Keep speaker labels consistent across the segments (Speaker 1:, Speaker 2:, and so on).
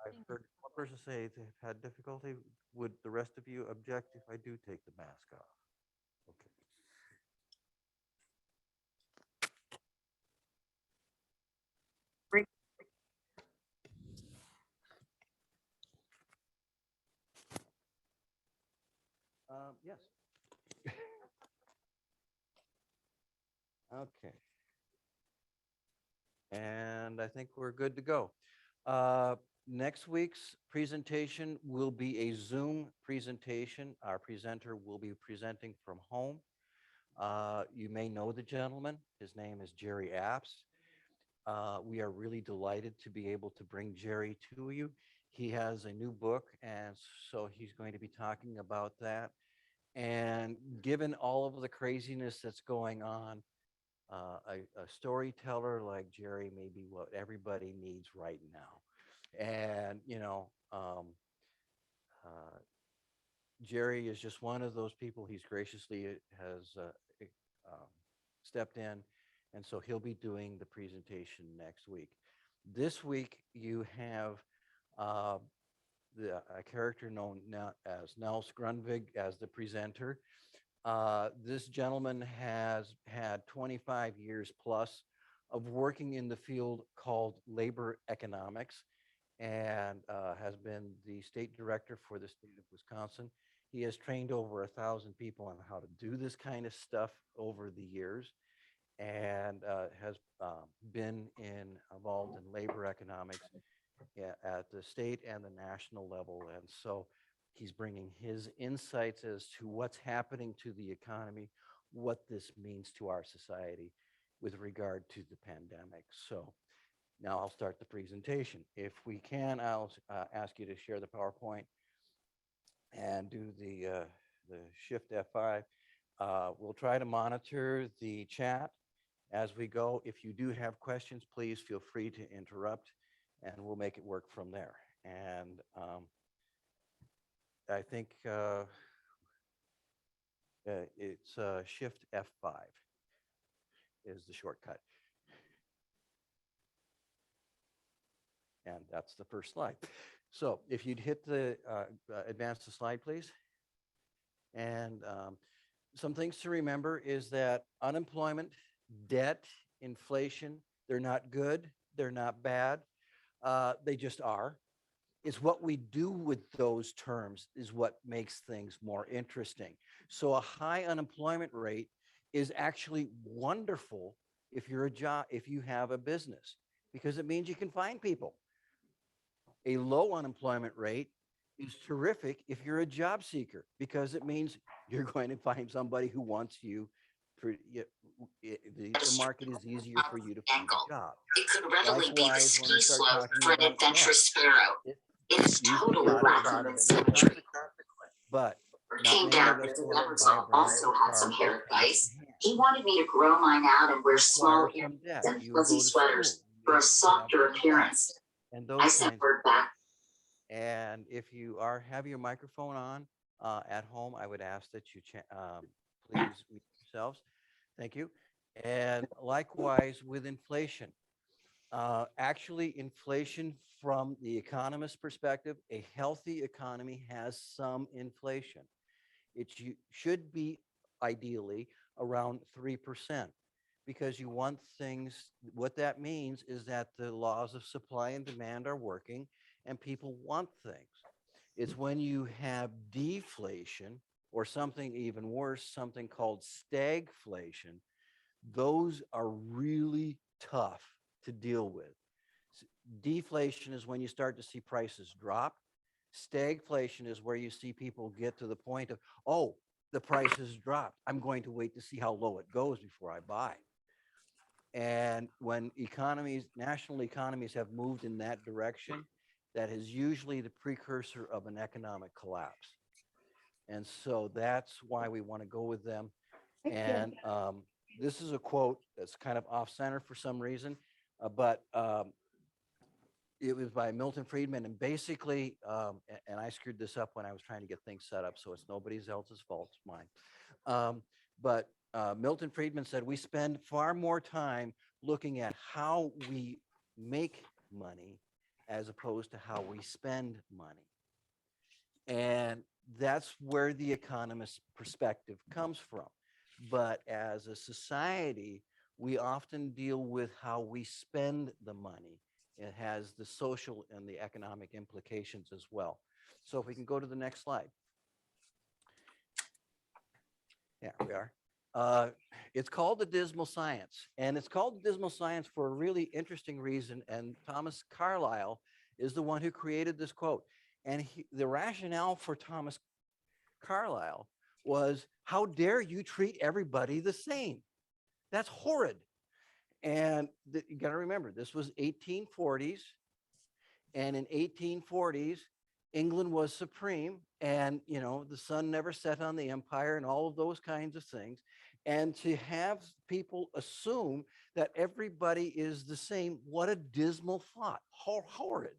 Speaker 1: I've heard one person say they've had difficulty. Would the rest of you object if I do take the mask off? Okay. Yes. Okay. And I think we're good to go. Uh, Next week's presentation will be a Zoom presentation. Our presenter will be presenting from home. You may know the gentleman. His name is Jerry Apps. We are really delighted to be able to bring Jerry to you. He has a new book, and so he's going to be talking about that. And given all of the craziness that's going on, a storyteller like Jerry may be what everybody needs right now. And, uh, Jerry is just one of those people. He's graciously has um, stepped in, and so he'll be doing the presentation next week. This week, you have uh, a character known now as Nelse Grundvig as the presenter. This gentleman has had 25 years plus of working in the field called labor economics and has been the state director for the state of Wisconsin. He has trained over 1,000 people on how to do this kind of stuff over the years and has been involved in labor economics at the state and the national level. And so he's bringing his insights as to what's happening to the economy, what this means to our society with regard to the pandemic. So now I'll start the presentation. If we can, I'll ask you to share the PowerPoint and do the Shift F5. We'll try to monitor the chat as we go. If you do have questions, please feel free to interrupt and we'll make it work from there. And I think it's Shift F5 is the shortcut. And that's the first slide. So if you'd hit the advance the slide, please. And some things to remember is that unemployment, debt, inflation, they're not good, they're not bad, they just are. It's what we do with those terms is what makes things more interesting. So a high unemployment rate is actually wonderful if you're a job, if you have a business, because it means you can find people. A low unemployment rate is terrific if you're a job seeker because it means you're going to find somebody who wants you. The market is easier for you to find a job.
Speaker 2: It could readily be the
Speaker 1: Likewise, when we
Speaker 2: ski
Speaker 1: start
Speaker 2: slope
Speaker 1: talking
Speaker 2: for an
Speaker 1: about debt,
Speaker 2: adventurous sparrow.
Speaker 1: it
Speaker 2: It's
Speaker 1: usually
Speaker 2: totally
Speaker 1: got a
Speaker 2: lacking
Speaker 1: lot
Speaker 2: in
Speaker 1: of
Speaker 2: symmetry.
Speaker 1: symmetry, but
Speaker 2: It
Speaker 1: not
Speaker 2: came
Speaker 1: many
Speaker 2: down
Speaker 1: of us
Speaker 2: because
Speaker 1: go out and buy a
Speaker 2: Evansville
Speaker 1: brand
Speaker 2: also
Speaker 1: new
Speaker 2: had some
Speaker 1: car with
Speaker 2: hair
Speaker 1: cash
Speaker 2: advice.
Speaker 1: in hand.
Speaker 2: He wanted me to grow mine out and wear
Speaker 1: Require
Speaker 2: small
Speaker 1: some
Speaker 2: earrings
Speaker 1: debt.
Speaker 2: and
Speaker 1: You
Speaker 2: fuzzy
Speaker 1: go to school,
Speaker 2: sweaters
Speaker 1: you
Speaker 2: for a
Speaker 1: have to have
Speaker 2: softer
Speaker 1: some debt
Speaker 2: appearance.
Speaker 1: and
Speaker 2: I
Speaker 1: those
Speaker 2: sent
Speaker 1: kinds of
Speaker 2: word
Speaker 1: things.
Speaker 2: back.
Speaker 1: And if you are have your microphone on at home, I would ask that you please mute yourselves. Thank you. And likewise with inflation. Actually, inflation from the economist perspective, a healthy economy has some inflation. Should be ideally around 3% because you want things, what that means is that the laws of supply and demand are working and people want things. It's when you have deflation or something even worse, something called stagflation, those are really tough to deal with. Deflation is when you start to see prices drop. Stagflation is where you see people get to the point of, oh, the price has dropped. I'm going to wait to see how low it goes before I buy. And when economies, national economies have moved in that direction, that is usually the precursor of an economic collapse. And so that's why we want to go with them. And this is a quote that's kind of off center for some reason, but it was by Milton Friedman. And basically, and I screwed this up when I was trying to get things set up, so it's nobody else's fault, it's mine. But Milton Friedman said, we spend far more time looking at how we make money as opposed to how we spend money. And that's where the economist's perspective comes from. But as a society, we often deal with how we spend the money. It has the social and the economic implications as well. So if we can go to the next slide. Yeah, we are. Uh, it's called the Dismal Science, and it's called the Dismal Science for a really interesting reason. And Thomas Carlyle is the one who created this quote. And the rationale for Thomas Carlyle was, how dare you treat everybody the same? That's horrid. And you got to remember, this was 1840s. And in 1840s, England was supreme, and the sun never set on the empire and all of those kinds of things. And to have people assume that everybody is the same, what a dismal thought. Horrid.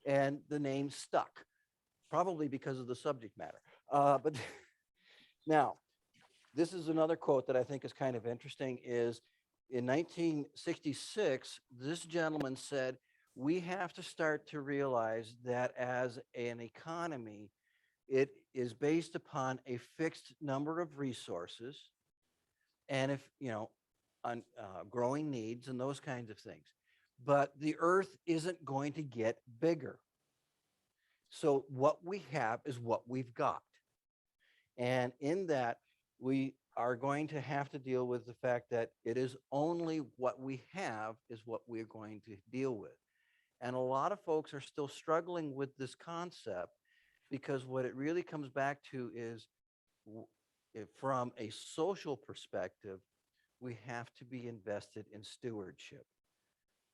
Speaker 1: And the name stuck, probably because of the subject matter. But now, this is another quote that I think is kind of interesting. Is in 1966, this gentleman said, we have to start to realize that as an economy, it is based upon a fixed number of resources, and if on growing needs and those kinds of things. But the earth isn't going to get bigger. So what we have is what we've got. And in that, we are going to have to deal with the fact that it is only what we have is what we're going to deal with. And a lot of folks are still struggling with this concept, because what it really comes back to is, from a social perspective, we have to be invested in stewardship.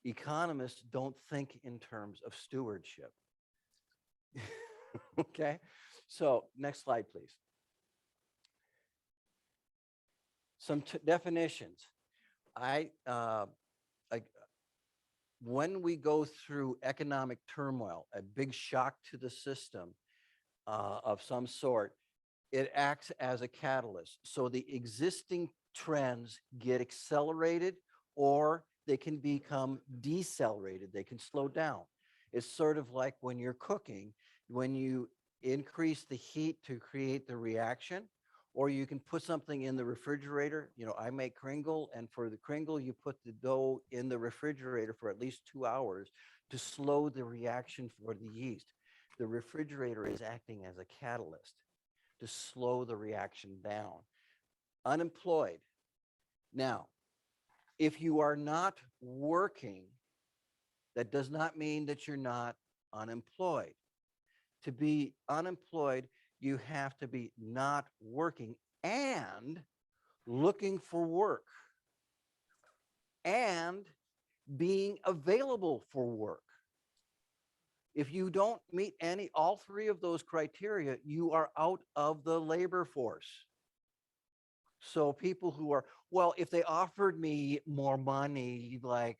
Speaker 1: Economists don't think in terms of stewardship. Okay, so next slide, please. Some definitions. When we go through economic turmoil, a big shock to the system of some sort, it acts as a catalyst. So the existing trends get accelerated, or they can become decelerated. They can slow down. It's sort of like when you're cooking, when you increase the heat to create the reaction, or you can put something in the refrigerator. I make kringle, and for the kringle, you put the dough in the refrigerator for at least 2 hours to slow the reaction for the yeast. The refrigerator is acting as a catalyst to slow the reaction down. Unemployed. Now, if you are not working, that does not mean that you're not unemployed. To be unemployed, you have to be not working and looking for work and being available for work. If you don't meet all three of those criteria, you are out of the labor force. So people who are, well, if they offered me more money, like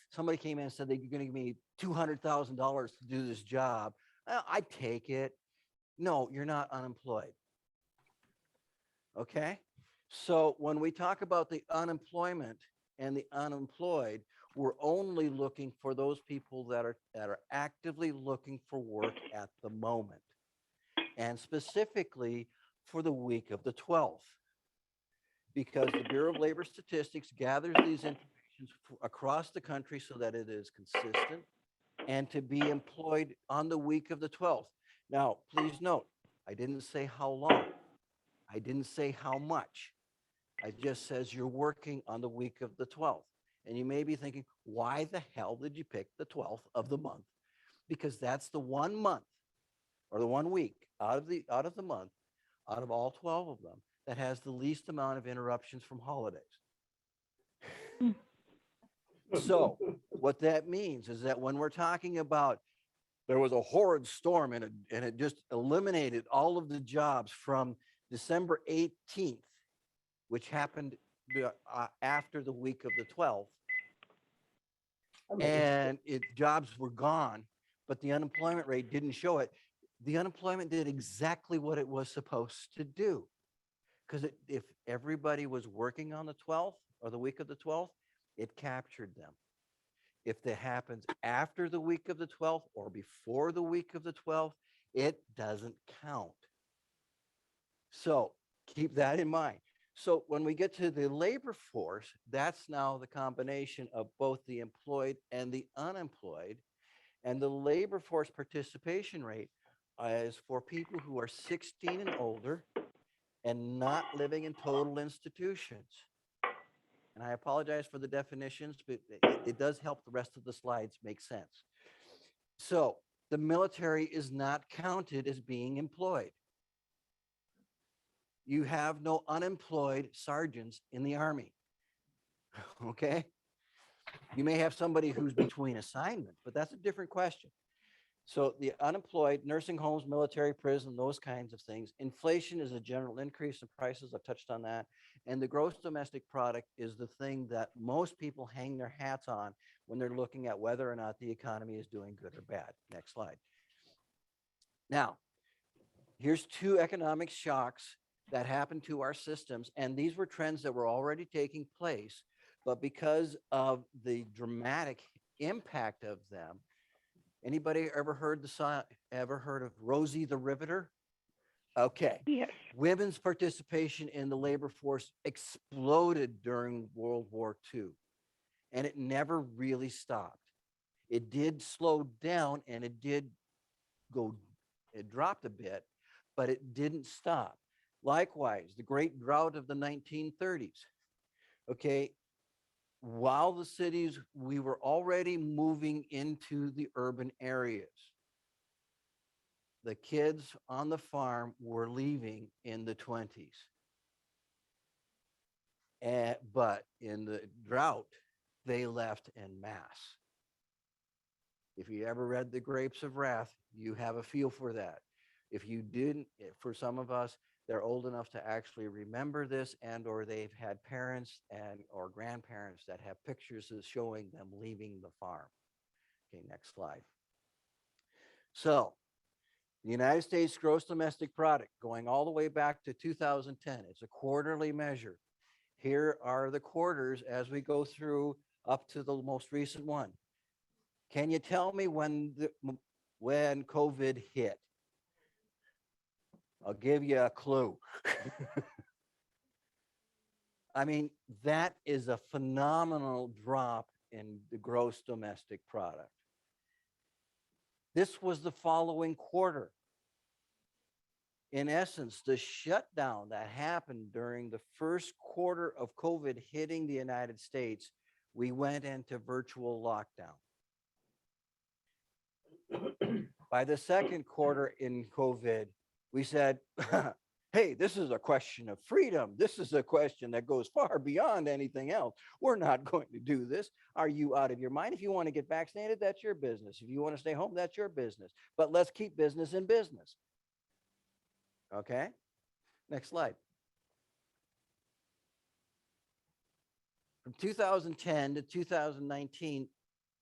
Speaker 1: somebody came in and said they're going to give me $200,000 to do this job, I'd take it. No, you're not unemployed. Okay? So when we talk about the unemployment and the unemployed, we're only looking for those people that are actively looking for work at the moment, and specifically for the week of the 12th, because the Bureau of Labor Statistics gathers these information across the country so that it is consistent and to be employed on the week of the 12th. Now, please note, I didn't say how long. I didn't say how much. I just says you're working on the week of the 12th. And you may be thinking, why the hell did you pick the 12th of the month? Because that's the 1 month or the 1 week out of the month, out of all 12 of them, that has the least amount of interruptions from holidays. So what that means is that when we're talking about there was a horrid storm and it just eliminated all of the jobs from December 18th, which happened after the week of the 12th, and jobs were gone, but the unemployment rate didn't show it. The unemployment did exactly what it was supposed to do, because if everybody was working on the 12th or the week of the 12th, it captured them. If that happens after the week of the 12th or before the week of the 12th, it doesn't count. So keep that in mind. So when we get to the labor force, that's now the combination of both the employed and the unemployed. And the labor force participation rate is for people who are 16 and older and not living in total institutions. And I apologize for the definitions, but it does help the rest of the slides make sense. So the military is not counted as being employed. You have no unemployed sergeants in the Army. Okay. You may have somebody who's between assignments, but that's a different question. So the unemployed, nursing homes, military, prison, those kinds of things. Inflation is a general increase in prices. I've touched on that. And the gross domestic product is the thing that most people hang their hats on when they're looking at whether or not the economy is doing good or bad. Next slide. Now, here's two economic shocks that happened to our systems. And these were trends that were already taking place. But because of the dramatic impact of them, anybody ever heard of Rosie the Riveter? Okay.
Speaker 3: Yes.
Speaker 1: Women's participation in the labor force exploded during World War II, and it never really stopped. It did slow down and it dropped a bit, but it didn't stop. Likewise, the great drought of the 1930s. Okay, while the cities, we were already moving into the urban areas. The kids on the farm were leaving in the 20s. But in the drought, they left en masse. If you ever read The Grapes of Wrath, you have a feel for that. If you didn't, for some of us, they're old enough to actually remember this, and or they've had parents and or grandparents that have pictures of showing them leaving the farm. Okay, next slide. So the United States gross domestic product going all the way back to 2010, it's a quarterly measure. Here are the quarters as we go through up to the most recent one. Can you tell me when COVID hit? I'll give you a clue. I mean, that is a phenomenal drop in the gross domestic product. This was the following quarter. In essence, the shutdown that happened during the first quarter of COVID hitting the United States, we went into virtual lockdown. By the second quarter in COVID, we said, hey, this is a question of freedom. This is a question that goes far beyond anything else. We're not going to do this. Are you out of your mind? If you want to get vaccinated, that's your business. If you want to stay home, that's your business. But let's keep business in business. Okay, next slide. From 2010 to 2019,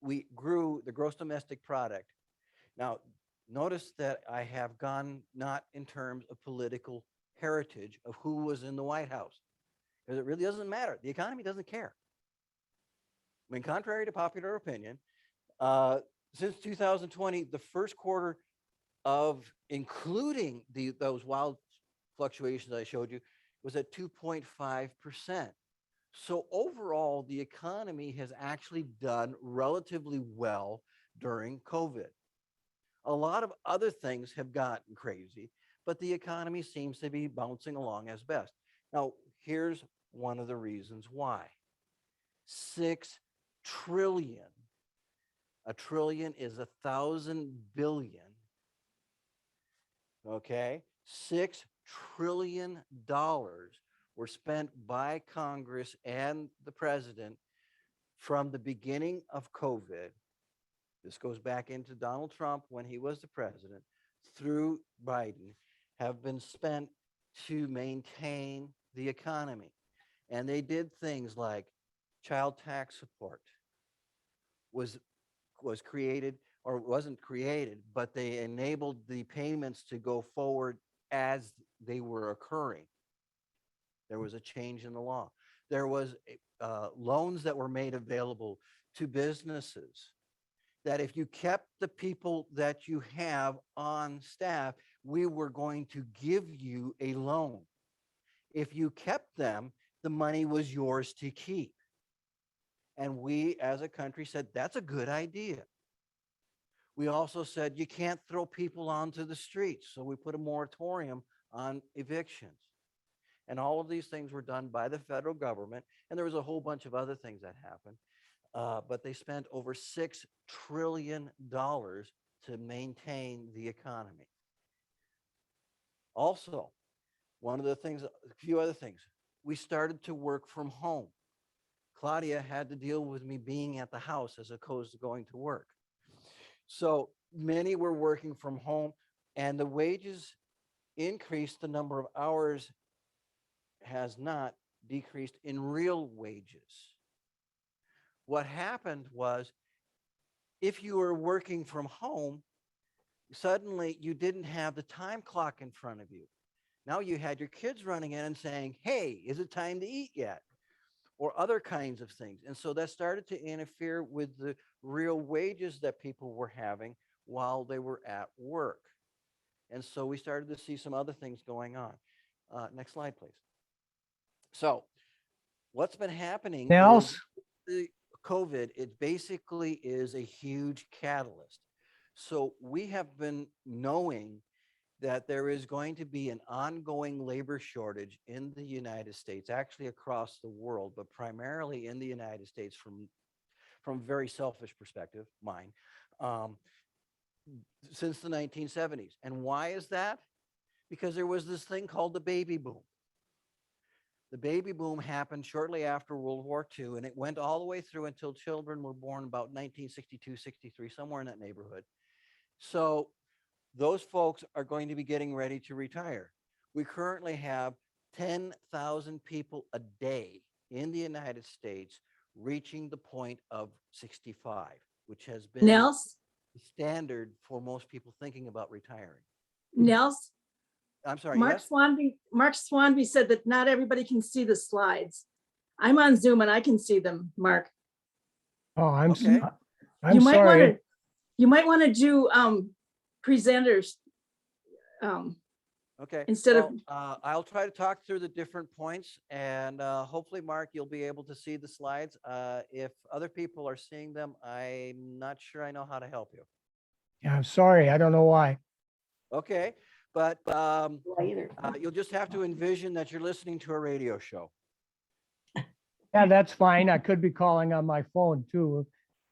Speaker 1: we grew the gross domestic product. Now, notice that I have gone not in terms of political heritage of who was in the White House, because it really doesn't matter. The economy doesn't care. I mean, contrary to popular opinion, since 2020, the first quarter of including those wild fluctuations I showed you was at 2.5%. So overall, the economy has actually done relatively well during COVID. A lot of other things have gotten crazy, but the economy seems to be bouncing along as best. Now, here's one of the reasons why. 6 trillion. A trillion is 1,000 billion. Okay, $6 trillion were spent by Congress and the president from the beginning of COVID. This goes back into Donald Trump when he was the president, through Biden, have been spent to maintain the economy. And they did things like child tax support was created, or wasn't created, but they enabled the payments to go forward as they were occurring. There was a change in the law. There was loans that were made available to businesses that if you kept the people that you have on staff, we were going to give you a loan. If you kept them, the money was yours to keep. And we as a country said, that's a good idea. We also said you can't throw people onto the streets. So we put a moratorium on evictions. And all of these things were done by the federal government. And there was a whole bunch of other things that happened. But they spent over $6 trillion to maintain the economy. Also, one of the things, a few other things, we started to work from home. Claudia had to deal with me being at the house as opposed to going to work. So many were working from home, and the wages increased. The number of hours has not decreased in real wages. What happened was, if you were working from home, suddenly you didn't have the time clock in front of you. Now you had your kids running in and saying, hey, is it time to eat yet? Or other kinds of things. And so that started to interfere with the real wages that people were having while they were at work. And so we started to see some other things going on. Next slide, please. So what's been happening
Speaker 3: Nelse,
Speaker 1: is the COVID, it basically is a huge catalyst. So we have been knowing that there is going to be an ongoing labor shortage in the United States, actually across the world, but primarily in the United States from a very selfish perspective, mine, since the 1970s. And why is that? Because there was this thing called the baby boom. The baby boom happened shortly after World War II, and it went all the way through until children were born about 1962, 63, somewhere in that neighborhood. So those folks are going to be getting ready to retire. We currently have 10,000 people a day in the United States reaching the point of 65, which has been
Speaker 4: Nels,
Speaker 1: the standard for most people thinking about retiring.
Speaker 4: Nels,
Speaker 1: I'm sorry,
Speaker 4: Mark
Speaker 1: yes?
Speaker 4: Swanby said that not everybody can see the slides. I'm on Zoom and I can see them, Mark.
Speaker 3: oh,
Speaker 1: Okay.
Speaker 3: I'm sorry.
Speaker 4: You might want to do presenters
Speaker 1: Okay.
Speaker 4: instead of,
Speaker 1: I'll try to talk through the different points, and hopefully, Mark, you'll be able to see the slides. If other people are seeing them, I'm not sure I know how to help you.
Speaker 3: Yeah, I'm sorry. I don't know why.
Speaker 1: Okay, but you'll just have to envision that you're listening to a radio show.
Speaker 3: Yeah, that's fine. I could be calling on my phone too.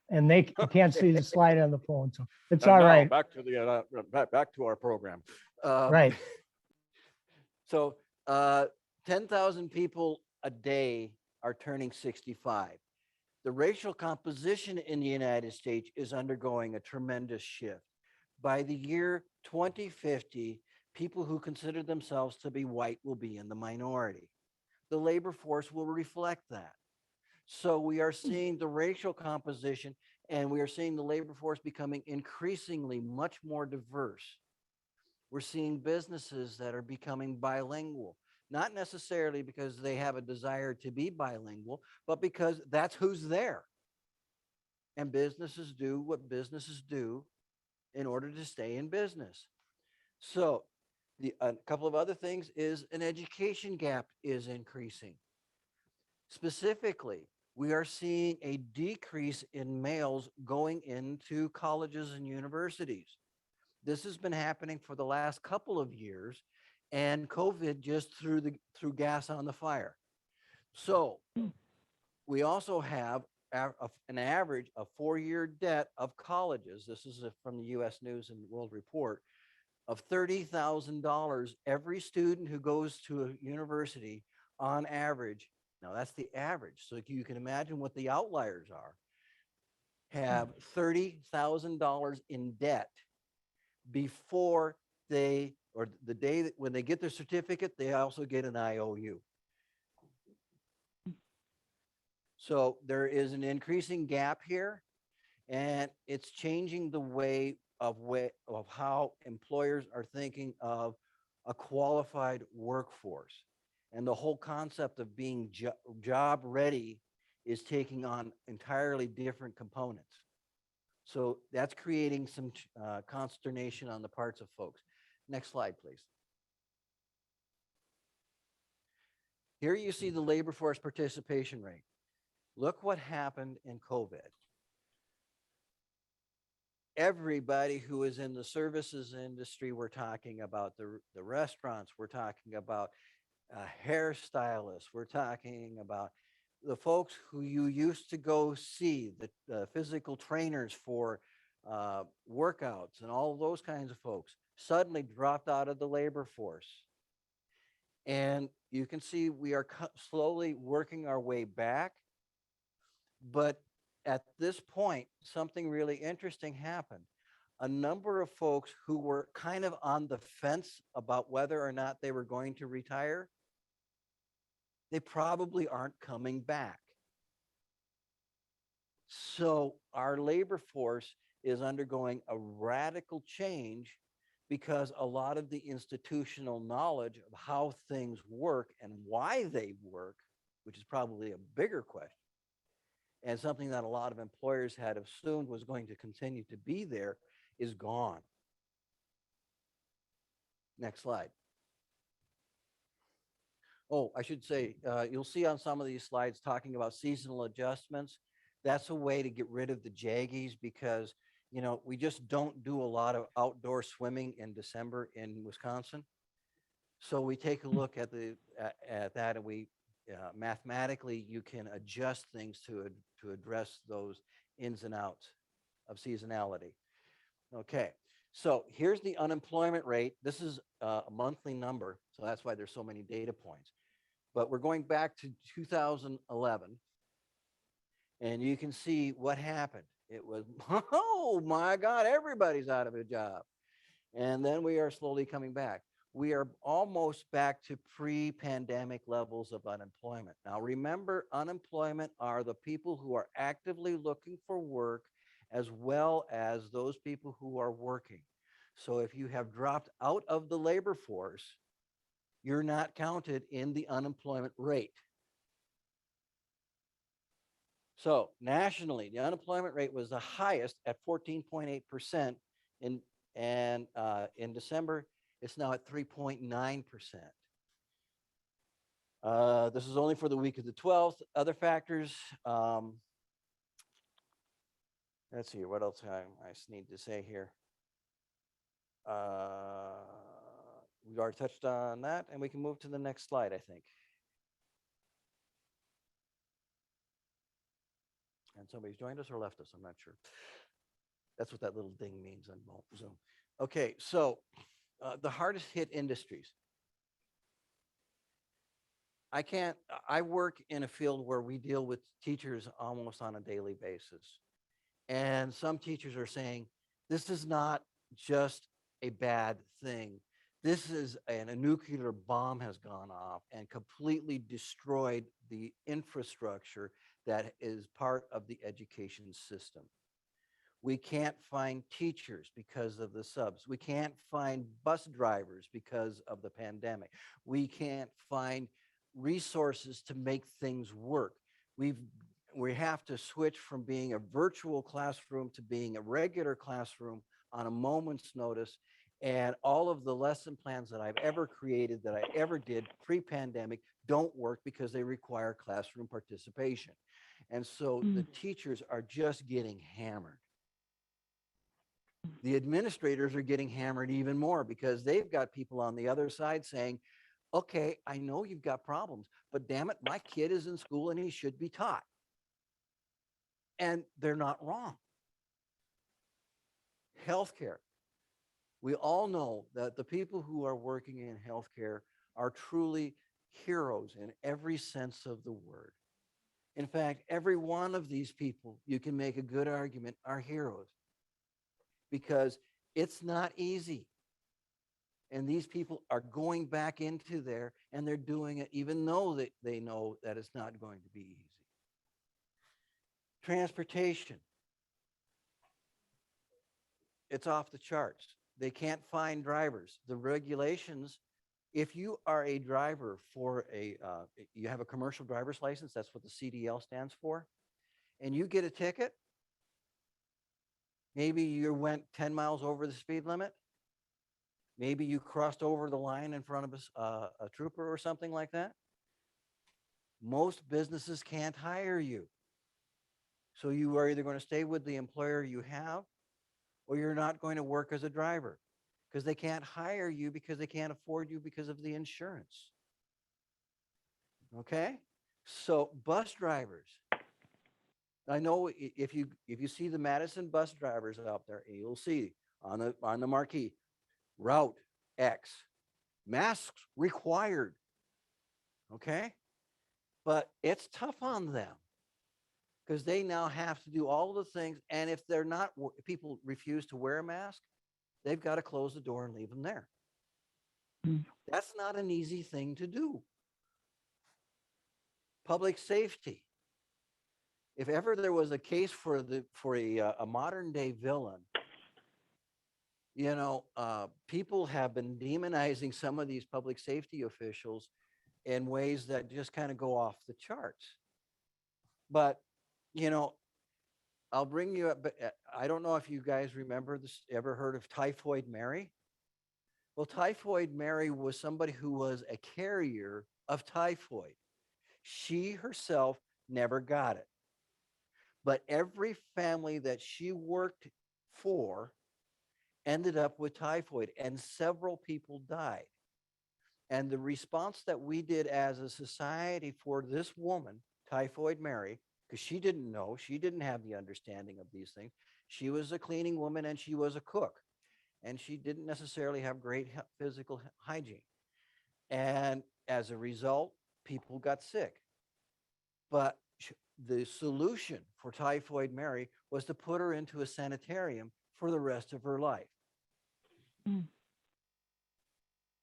Speaker 3: And they can't see the slide on the phone, so it's
Speaker 1: And
Speaker 3: all
Speaker 1: now
Speaker 3: right.
Speaker 1: back to the back to our program.
Speaker 3: Right.
Speaker 1: So 10,000 people a day are turning 65. The racial composition in the United States is undergoing a tremendous shift. By the year 2050, people who consider themselves to be white will be in the minority. The labor force will reflect that. So we are seeing the racial composition, and we are seeing the labor force becoming increasingly much more diverse. We're seeing businesses that are becoming bilingual, not necessarily because they have a desire to be bilingual, but because that's who's there. And businesses do what businesses do in order to stay in business. So a couple of other things is an education gap is increasing. Specifically, we are seeing a decrease in males going into colleges and universities. This has been happening for the last couple of years, and COVID just threw gas on the fire. So we also have an average of 4-year debt of colleges. This is from the U.S. News and World Report of $30,000. Every student who goes to a university on average, now that's the average, so you can imagine what the outliers are, have $30,000 in debt before the day that when they get their certificate, they also get an IOU. So there is an increasing gap here, and it's changing the way of how employers are thinking of a qualified workforce. And the whole concept of being job ready is taking on entirely different components. So that's creating some consternation on the parts of folks. Next slide, please. Here you see the labor force participation rate. Look what happened in COVID. Everybody who is in the services industry, we're talking about the restaurants, we're talking about hairstylists, we're talking about the folks who you used to go see, the physical trainers for workouts and all those kinds of folks suddenly dropped out of the labor force. And you can see we are slowly working our way back. But at this point, something really interesting happened. A number of folks who were kind of on the fence about whether or not they were going to retire, they probably aren't coming back. So our labor force is undergoing a radical change because a lot of the institutional knowledge of how things work and why they work, which is probably a bigger question, and something that a lot of employers had assumed was going to continue to be there, is gone. Next slide. Oh, I should say, you'll see on some of these slides talking about seasonal adjustments. That's a way to get rid of the jaggies because, you know, we just don't do a lot of outdoor swimming in December in Wisconsin. So we take a look at that, and we mathematically you can adjust things to address those ins and outs of seasonality. Okay, so here's the unemployment rate. This is a monthly number, so that's why there's so many data points. But we're going back to 2011, and you can see what happened. It was, oh my God, everybody's out of a job. And then we are slowly coming back. We are almost back to pre-pandemic levels of unemployment. Now, remember, unemployment are the people who are actively looking for work as well as those people who are working. So if you have dropped out of the labor force, you're not counted in the unemployment rate. So nationally, the unemployment rate was the highest at 14.8% in December. It's now at 3.9%. This is only for the week of the 12th. Other factors, let's see, what else I need to say here. We've already touched on that, and we can move to the next slide, I think. And somebody's joined us or left us, I'm not sure. That's what that little ding means on Zoom. Okay, so the hardest hit industries. I work in a field where we deal with teachers almost on a daily basis. And some teachers are saying, this is not just a bad thing. This is a nuclear bomb has gone off and completely destroyed the infrastructure that is part of the education system. We can't find teachers because of the subs. We can't find bus drivers because of the pandemic. We can't find resources to make things work. We have to switch from being a virtual classroom to being a regular classroom on a moment's notice. And all of the lesson plans that I've ever created, that I ever did pre-pandemic, don't work because they require classroom participation. And so the teachers are just getting hammered. The administrators are getting hammered even more because they've got people on the other side saying, okay, I know you've got problems, but damn it, my kid is in school and he should be taught. And they're not wrong. Healthcare. We all know that the people who are working in healthcare are truly heroes in every sense of the word. In fact, every one of these people, you can make a good argument, are heroes because it's not easy. And these people are going back into there and they're doing it even though they know that it's not going to be easy. Transportation. It's off the charts. They can't find drivers. The regulations if you are a driver for you have a commercial driver's license, that's what the CDL stands for, and you get a ticket, maybe you went 10 miles over the speed limit, maybe you crossed over the line in front of a trooper or something like that, most businesses can't hire you. So you are either going to stay with the employer you have, or you're not going to work as a driver because they can't hire you because they can't afford you because of the insurance. Okay? So bus drivers. I know if you see the Madison bus drivers out there, you'll see on the marquee, Route X, masks required. Okay? But it's tough on them because they now have to do all the things. And if they're not, if people refuse to wear a mask, they've got to close the door and leave them there. That's not an easy thing to do. Public safety. If ever there was a case for a modern day villain, people have been demonizing some of these public safety officials in ways that just kind of go off the charts. But, I'll bring you up, but I don't know if you guys remember this, ever heard of Typhoid Mary? Well, Typhoid Mary was somebody who was a carrier of typhoid. She herself never got it. But every family that she worked for ended up with typhoid, and several people died. And the response that we did as a society for this woman, Typhoid Mary, because she didn't know, she didn't have the understanding of these things. She was a cleaning woman and she was a cook, and she didn't necessarily have great physical hygiene. And as a result, people got sick. But the solution for Typhoid Mary was to put her into a sanitarium for the rest of her life.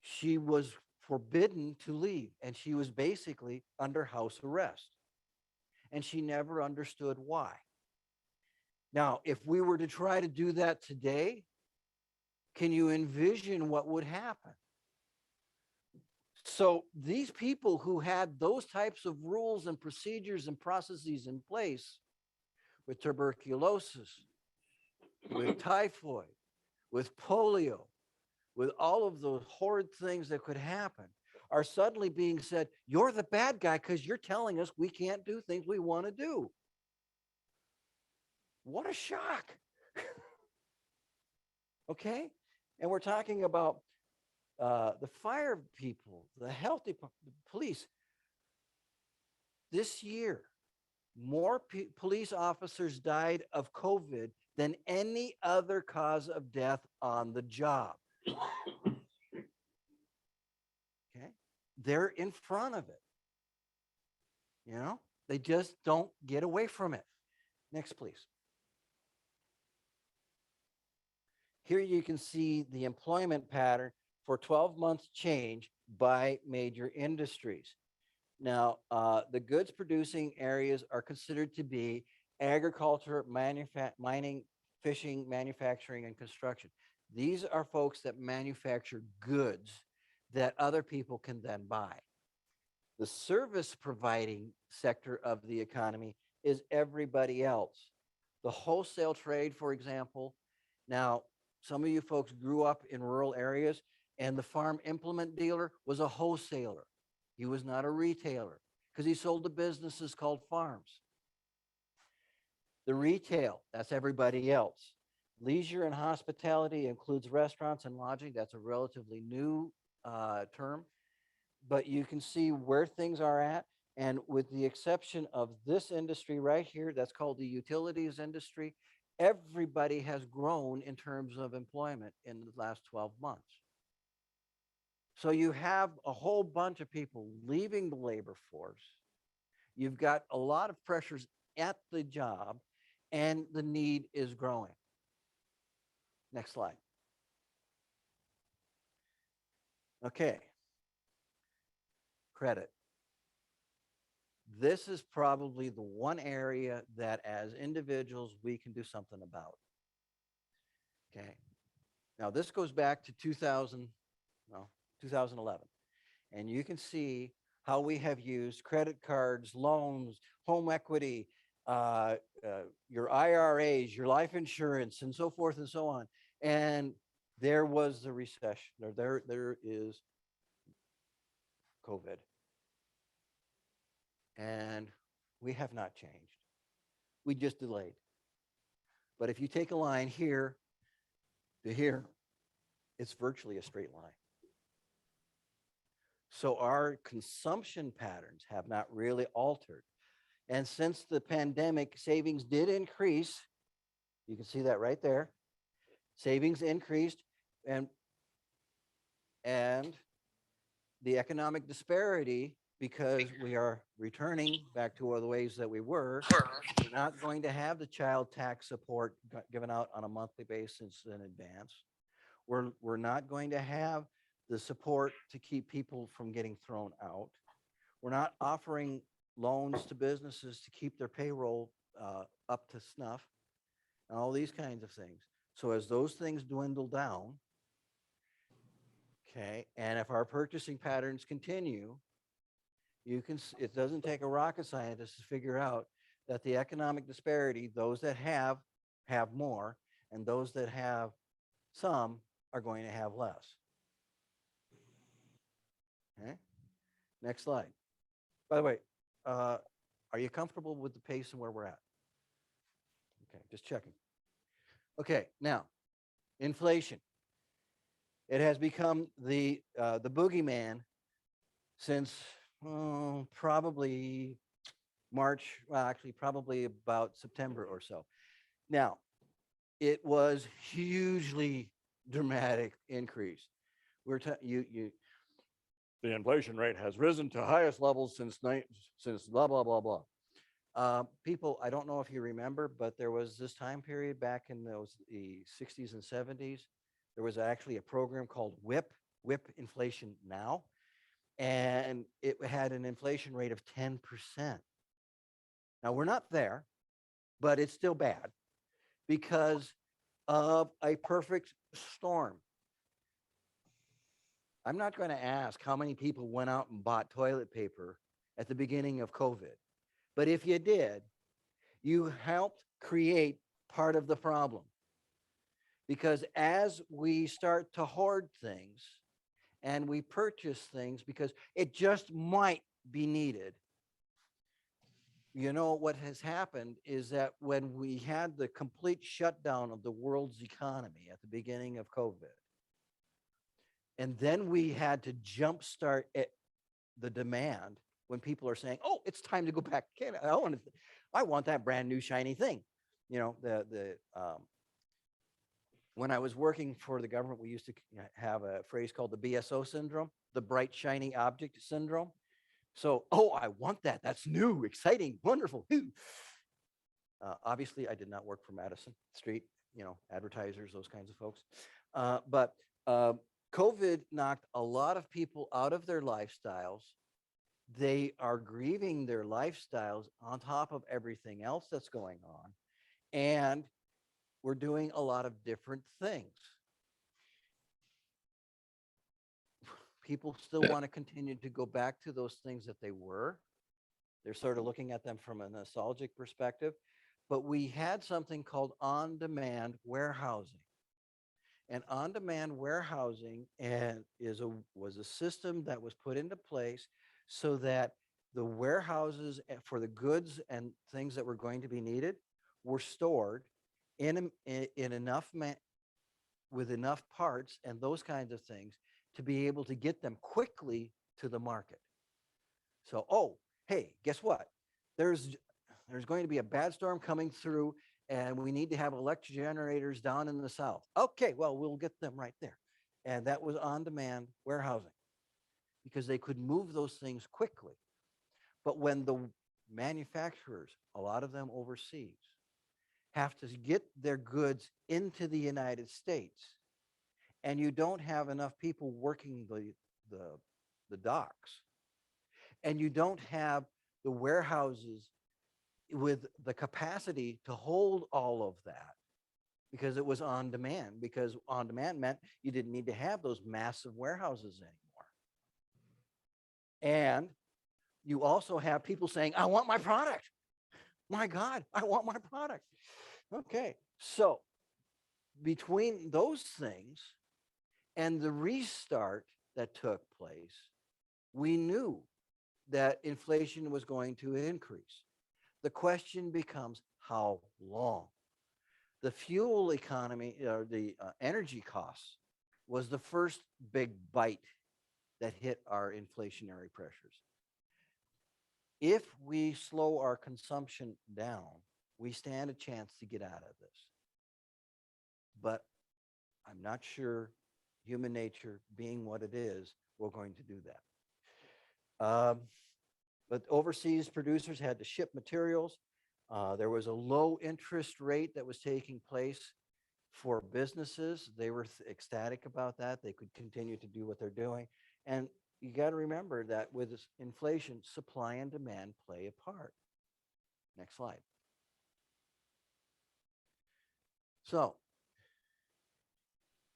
Speaker 1: She was forbidden to leave, and she was basically under house arrest. And she never understood why. Now, if we were to try to do that today, can you envision what would happen? So these people who had those types of rules and procedures and processes in place with tuberculosis, with typhoid, with polio, with all of those horrid things that could happen, are suddenly being said, you're the bad guy because you're telling us we can't do things we want to do. What a shock. Okay? And we're talking about the fire people, the health department, the police. This year, more police officers died of COVID than any other cause of death on the job. Okay? They're in front of it. They just don't get away from it. Next, please. Here you can see the employment pattern for 12 months change by major industries. Now, the goods producing areas are considered to be agriculture, mining, fishing, manufacturing, and construction. These are folks that manufacture goods that other people can then buy. The service providing sector of the economy is everybody else. The wholesale trade, for example. Now, some of you folks grew up in rural areas, and the farm implement dealer was a wholesaler. He was not a retailer because he sold to businesses called farms. The retail, that's everybody else. Leisure and hospitality includes restaurants and lodging. That's a relatively new term, but you can see where things are at. And with the exception of this industry right here, that's called the utilities industry, everybody has grown in terms of employment in the last 12 months. So you have a whole bunch of people leaving the labor force. You've got a lot of pressures at the job, and the need is growing. Next slide. Okay. Credit. This is probably the one area that as individuals we can do something about. Okay. Now this goes back to 2011. And you can see how we have used credit cards, loans, home equity, your IRAs, your life insurance, and so forth and so on. And there was the recession, or there is COVID. And we have not changed. We just delayed. But if you take a line here to here, it's virtually a straight line. So our consumption patterns have not really altered. And since the pandemic, savings did increase. You can see that right there. Savings increased, and the economic disparity, because we are returning back to the ways that we were, we're not going to have the child tax support given out on a monthly basis in advance. We're not going to have the support to keep people from getting thrown out. We're not offering loans to businesses to keep their payroll up to snuff, and all these kinds of things. So as those things dwindle down, okay, and if our purchasing patterns continue, it doesn't take a rocket scientist to figure out that the economic disparity, those that have more, and those that have some are going to have less. Okay, next slide. By the way, are you comfortable with the pace and where we're at? Okay, just checking. Okay, now, inflation. It has become the boogeyman since probably March, well, actually probably about September or so. Now, it was hugely dramatic increase. The inflation rate has risen to highest levels since blah, blah, blah, blah. People, I don't know if you remember, but there was this time period back in the 60s and 70s. There was actually a program called WIP Inflation Now, and it had an inflation rate of 10%. Now, we're not there, but it's still bad because of a perfect storm. I'm not going to ask how many people went out and bought toilet paper at the beginning of COVID. But if you did, you helped create part of the problem. Because as we start to hoard things and we purchase things because it just might be needed, you know, what has happened is that when we had the complete shutdown of the world's economy at the beginning of COVID, and then we had to jumpstart the demand when people are saying, "Oh, it's time to go back to Canada. I want that brand new shiny thing." You know, when I was working for the government, we used to have a phrase called the BSO syndrome, the bright shiny object syndrome. So, oh, I want that. That's new, exciting, wonderful. Obviously, I did not work for Madison Street, you know, advertisers, those kinds of folks. But COVID knocked a lot of people out of their lifestyles. They are grieving their lifestyles on top of everything else that's going on. And we're doing a lot of different things. People still want to continue to go back to those things that they were. They're sort of looking at them from a nostalgic perspective. But we had something called on-demand warehousing. And on-demand warehousing was a system that was put into place so that the warehouses for the goods and things that were going to be needed were stored in enough with enough parts and those kinds of things to be able to get them quickly to the market. So, oh, hey, guess what? There's going to be a bad storm coming through and we need to have electric generators down in the south. Okay, well, we'll get them right there. And that was on-demand warehousing because they could move those things quickly. But when the manufacturers, a lot of them overseas, have to get their goods into the United States, and you don't have enough people working the docks, and you don't have the warehouses with the capacity to hold all of that, because it was on demand, because on demand meant you didn't need to have those massive warehouses anymore. And you also have people saying, I want my product. My God, I want my product. Okay. So between those things and the restart that took place, we knew that inflation was going to increase. The question becomes how long? The fuel economy, or the energy costs, was the first big bite that hit our inflationary pressures. If we slow our consumption down, we stand a chance to get out of this. But I'm not sure, human nature being what it is, we're going to do that. But overseas producers had to ship materials. There was a low interest rate that was taking place for businesses. They were ecstatic about that. They could continue to do what they're doing. And you got to remember that with this inflation, supply and demand play a part. Next slide. So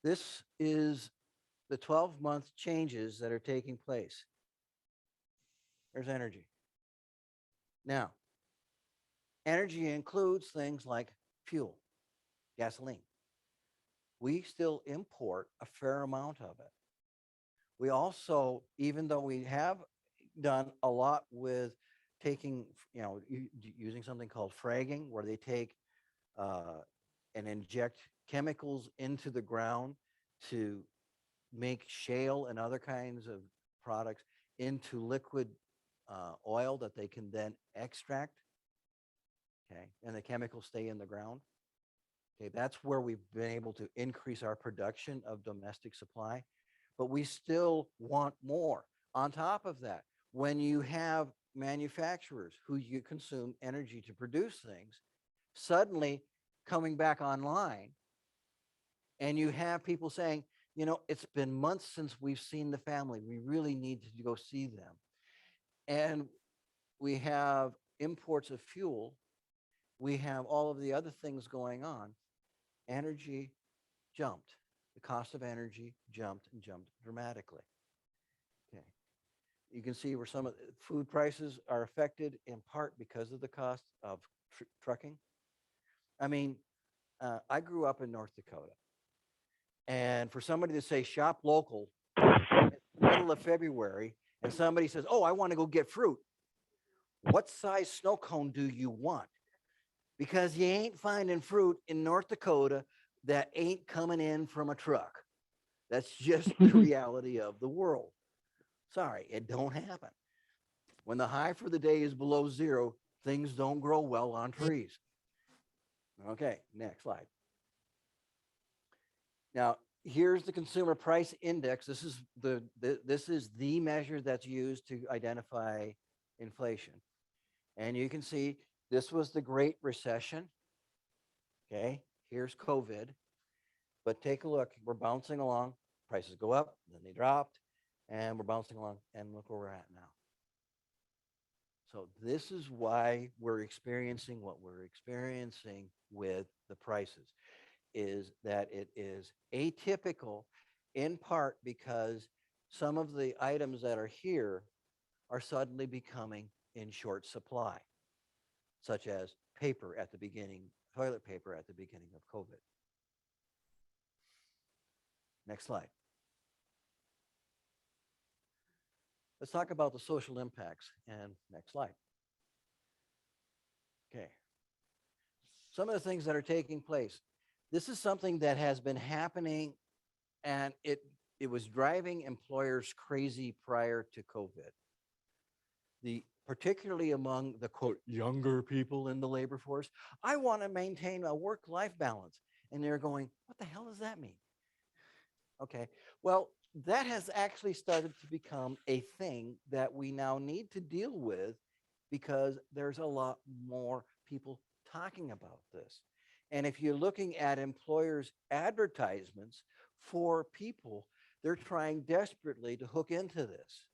Speaker 1: this is the 12-month changes that are taking place. There's energy. Now, energy includes things like fuel, gasoline. We still import a fair amount of it. We also, even though we have done a lot with taking, using something called fragging, where they take and inject chemicals into the ground to make shale and other kinds of products into liquid oil that they can then extract. Okay, and the chemicals stay in the ground. Okay, that's where we've been able to increase our production of domestic supply, but we still want more. On top of that, when you have manufacturers who you consume energy to produce things, suddenly coming back online, and you have people saying, it's been months since we've seen the family. We really need to go see them. And we have imports of fuel. We have all of the other things going on. Energy jumped. The cost of energy jumped and jumped dramatically. Okay. You can see where some of the food prices are affected in part because of the cost of trucking. I mean, I grew up in North Dakota. And for somebody to say shop local in the middle of February, and somebody says, oh, I want to go get fruit. What size snow cone do you want? Because you ain't finding fruit in North Dakota that ain't coming in from a truck. That's just the reality of the world. Sorry, it don't happen. When the high for the day is below zero, things don't grow well on trees. Okay, next slide. Now, here's the consumer price index. This is the measure that's used to identify inflation. And you can see this was the Great Recession. Okay, here's COVID. But take a look, we're bouncing along. Prices go up, then they dropped, and we're bouncing along, and look where we're at now. So this is why we're experiencing what we're experiencing with the prices, is that it is atypical in part because some of the items that are here are suddenly becoming in short supply, such as paper at the beginning, toilet paper at the beginning of COVID. Next slide. Let's talk about the social impacts, and next slide. Okay. Some of the things that are taking place. This is something that has been happening, and it was driving employers crazy prior to COVID. Particularly among the quote younger people in the labor force, I want to maintain a work-life balance. And they're going, what the hell does that mean? Okay, well, that has actually started to become a thing that we now need to deal with because there's a lot more people talking about this. And if you're looking at employers' advertisements for people, they're trying desperately to hook into this.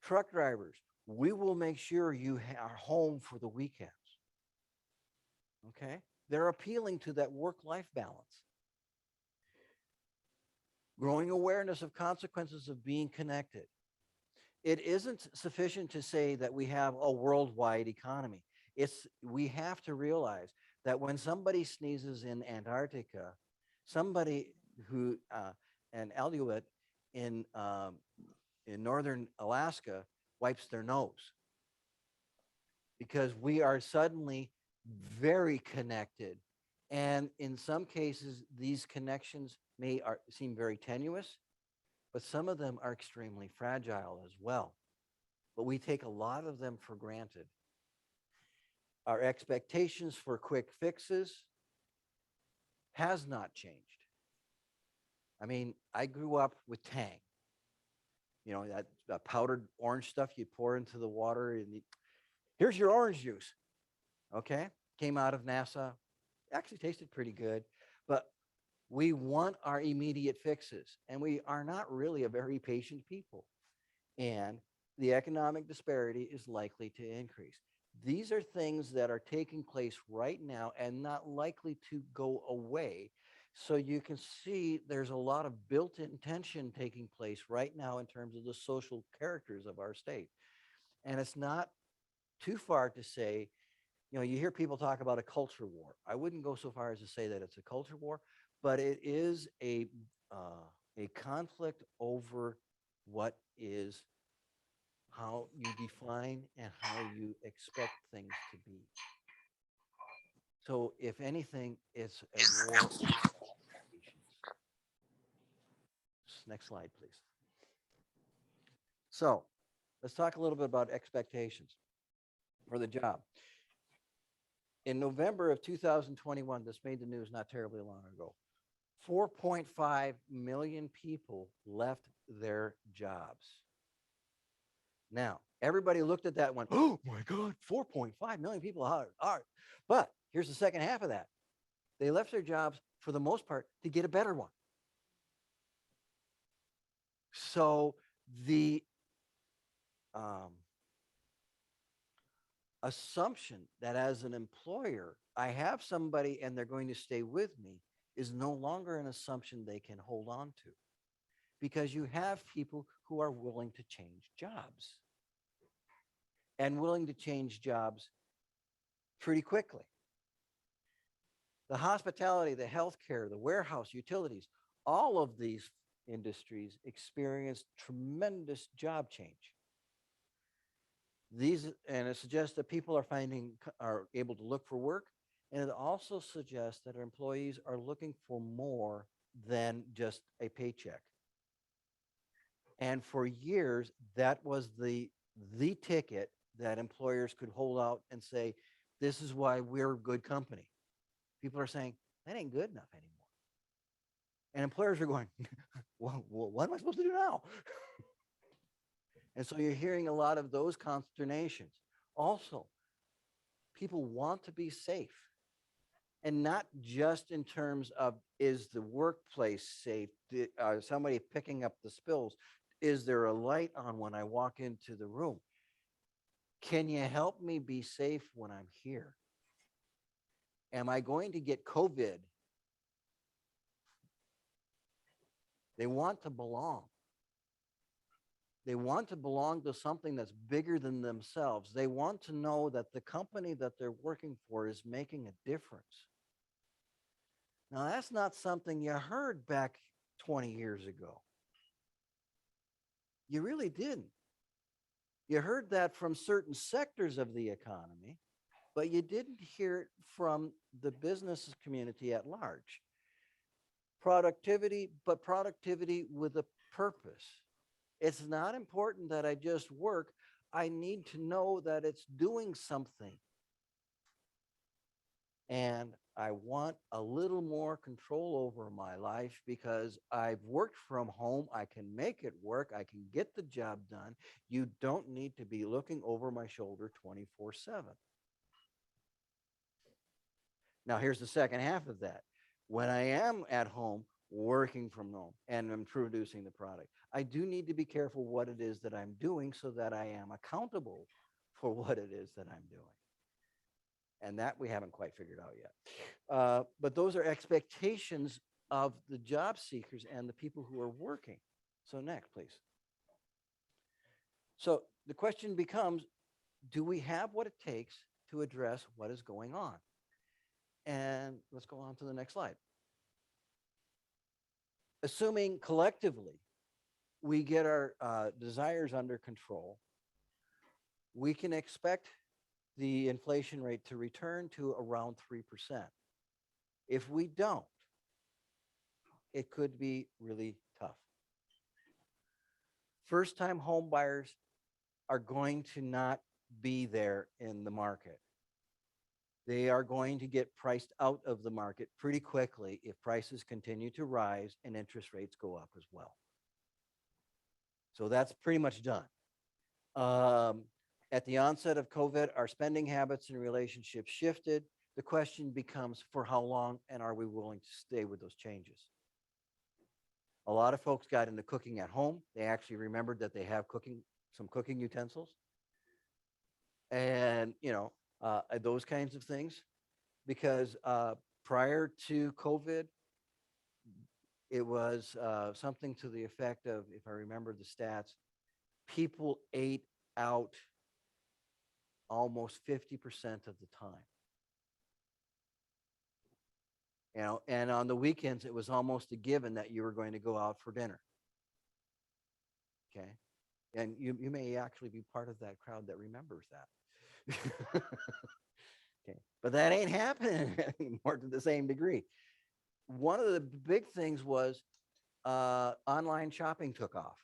Speaker 1: Truck drivers, we will make sure you are home for the weekends. Okay? They're appealing to that work-life balance. Growing awareness of consequences of being connected. it isn't sufficient to say that we have a worldwide economy. We have to realize that when somebody sneezes in Antarctica, somebody who an Inuit in northern Alaska wipes their nose, because we are suddenly very connected. And in some cases, these connections seem very tenuous, but some of them are extremely fragile as well. But we take a lot of them for granted. Our expectations for quick fixes has not changed. I mean, I grew up with Tang, that powdered orange stuff you pour into the water, and here's your orange juice. Okay, came out of NASA, actually tasted pretty good, but we want our immediate fixes, and we are not really a very patient people. And the economic disparity is likely to increase. These are things that are taking place right now and not likely to go away. So you can see there's a lot of built-in tension taking place right now in terms of the social characters of our state. And it's not too far to say, you hear people talk about a culture war. I wouldn't go so far as to say that it's a culture war, but it is a conflict over what is, how you define and how you expect things to be. So if anything, it's a war. Next slide, please. So let's talk a little bit about expectations for the job. In November of 2021, this made the news not terribly long ago, 4.5 million people left their jobs. Now, everybody looked at that and went, oh my God, 4.5 million people are. But here's the second half of that. They left their jobs for the most part to get a better one. So the assumption that as an employer, I have somebody and they're going to stay with me is no longer an assumption they can hold on to, because you have people who are willing to change jobs and willing to change jobs pretty quickly. The hospitality, the healthcare, the warehouse, utilities, all of these industries experienced tremendous job change. And it suggests that people are able to look for work. And it also suggests that our employees are looking for more than just a paycheck. And for years, that was the ticket that employers could hold out and say, this is why we're a good company. People are saying, that ain't good enough anymore. And employers are going, well, what am I supposed to do now? And so you're hearing a lot of those consternations. Also, people want to be safe. And not just in terms of, is the workplace safe? Somebody picking up the spills? Is there a light on when I walk into the room? Can you help me be safe when I'm here? Am I going to get COVID? They want to belong. They want to belong to something that's bigger than themselves. They want to know that the company that they're working for is making a difference. Now, that's not something you heard back 20 years ago. You really didn't. You heard that from certain sectors of the economy, but you didn't hear it from the business community at large. Productivity, but productivity with a purpose. It's not important that I just work. I need to know that it's doing something. And I want a little more control over my life because I've worked from home. I can make it work. I can get the job done. You don't need to be looking over my shoulder 24/7. Now, here's the second half of that. When I am at home, working from home, and I'm producing the product, I do need to be careful what it is that I'm doing so that I am accountable for what it is that I'm doing. And that we haven't quite figured out yet. But those are expectations of the job seekers and the people who are working. So next, please. So the question becomes, do we have what it takes to address what is going on? And let's go on to the next slide. Assuming collectively we get our desires under control, we can expect the inflation rate to return to around 3%. If we don't, it could be really tough. First-time home buyers are going to not be there in the market. They are going to get priced out of the market pretty quickly if prices continue to rise and interest rates go up as well. So that's pretty much done. At the onset of COVID, our spending habits and relationships shifted. The question becomes, for how long, and are we willing to stay with those changes? A lot of folks got into cooking at home. They actually remembered that they have some cooking utensils and, those kinds of things. Because prior to COVID, it was something to the effect of, if I remember the stats, people ate out almost 50% of the time. And on the weekends, it was almost a given that you were going to go out for dinner. Okay. And you may actually be part of that crowd that remembers that. Okay. But that ain't happening anymore to the same degree. One of the big things was online shopping took off.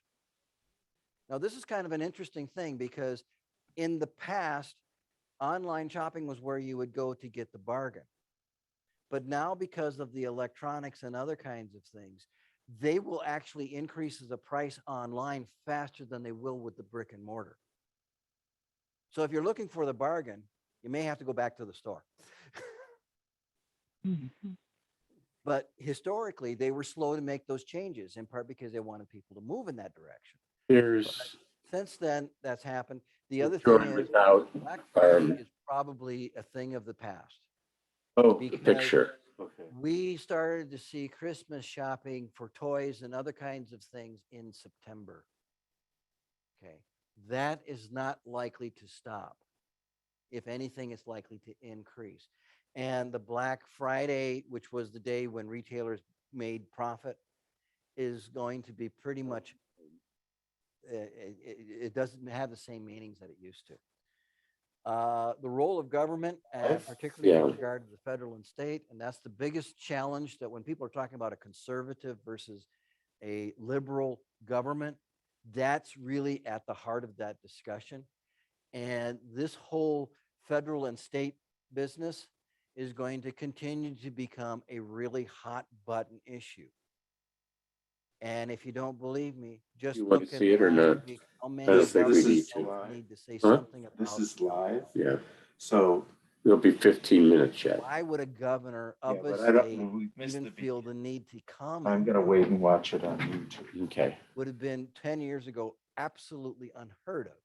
Speaker 1: Now, this is kind of an interesting thing because in the past, online shopping was where you would go to get the bargain. But now, because of the electronics and other kinds of things, they will actually increase the price online faster than they will with the brick and mortar. So if you're looking for the bargain, you may have to go back to the store. But historically, they were slow to make those changes, in part because they wanted people to move in that direction.
Speaker 5: Here's
Speaker 1: Since then, that's happened. The other
Speaker 5: Joy
Speaker 1: thing is
Speaker 5: without,
Speaker 1: Black Friday is probably a thing of the past.
Speaker 5: oh, the
Speaker 1: because
Speaker 5: picture. Okay.
Speaker 1: We started to see Christmas shopping for toys and other kinds of things in September. Okay. That is not likely to stop. If anything, it's likely to increase. And the Black Friday, which was the day when retailers made profit, is going to be pretty much, it doesn't have the same meanings that it used to. The role of government, particularly with regard to the federal and state, and that's the biggest challenge, that when people are talking about a conservative versus a liberal government, that's really at the heart of that discussion. And this whole federal and state business is going to continue to become a really hot button issue. And if you don't believe me, just
Speaker 5: You want
Speaker 1: look
Speaker 5: to
Speaker 1: at
Speaker 5: see it or
Speaker 1: last
Speaker 5: not?
Speaker 1: week. How
Speaker 5: I
Speaker 1: many
Speaker 5: don't think we
Speaker 1: government
Speaker 5: need
Speaker 1: folks
Speaker 5: to.
Speaker 1: need to say
Speaker 5: Huh?
Speaker 1: something about
Speaker 6: This is live.
Speaker 5: Yeah,
Speaker 6: So,
Speaker 5: it'll be 15 minutes yet.
Speaker 1: why would a governor
Speaker 6: yeah,
Speaker 1: of a
Speaker 6: but I don't,
Speaker 1: state
Speaker 6: we missed
Speaker 1: even
Speaker 6: the
Speaker 1: feel
Speaker 6: beginning.
Speaker 1: the need to
Speaker 6: I'm
Speaker 1: comment?
Speaker 6: gonna wait and watch it on YouTube.
Speaker 5: Okay.
Speaker 1: Would have been 10 years ago absolutely unheard of.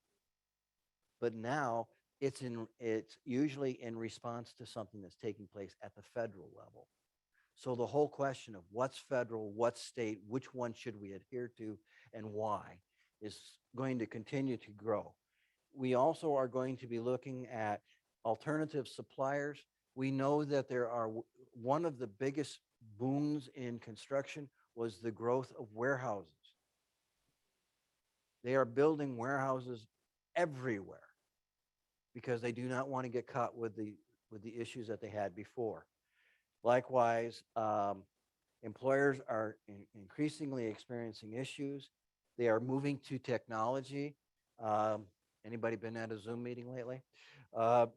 Speaker 1: But now it's usually in response to something that's taking place at the federal level. So the whole question of what's federal, what's state, which one should we adhere to, and why, is going to continue to grow. We also are going to be looking at alternative suppliers. We know that there are one of the biggest booms in construction was the growth of warehouses. They are building warehouses everywhere because they do not want to get caught with the issues that they had before. Likewise, employers are increasingly experiencing issues. They are moving to technology. Anybody been at a Zoom meeting lately?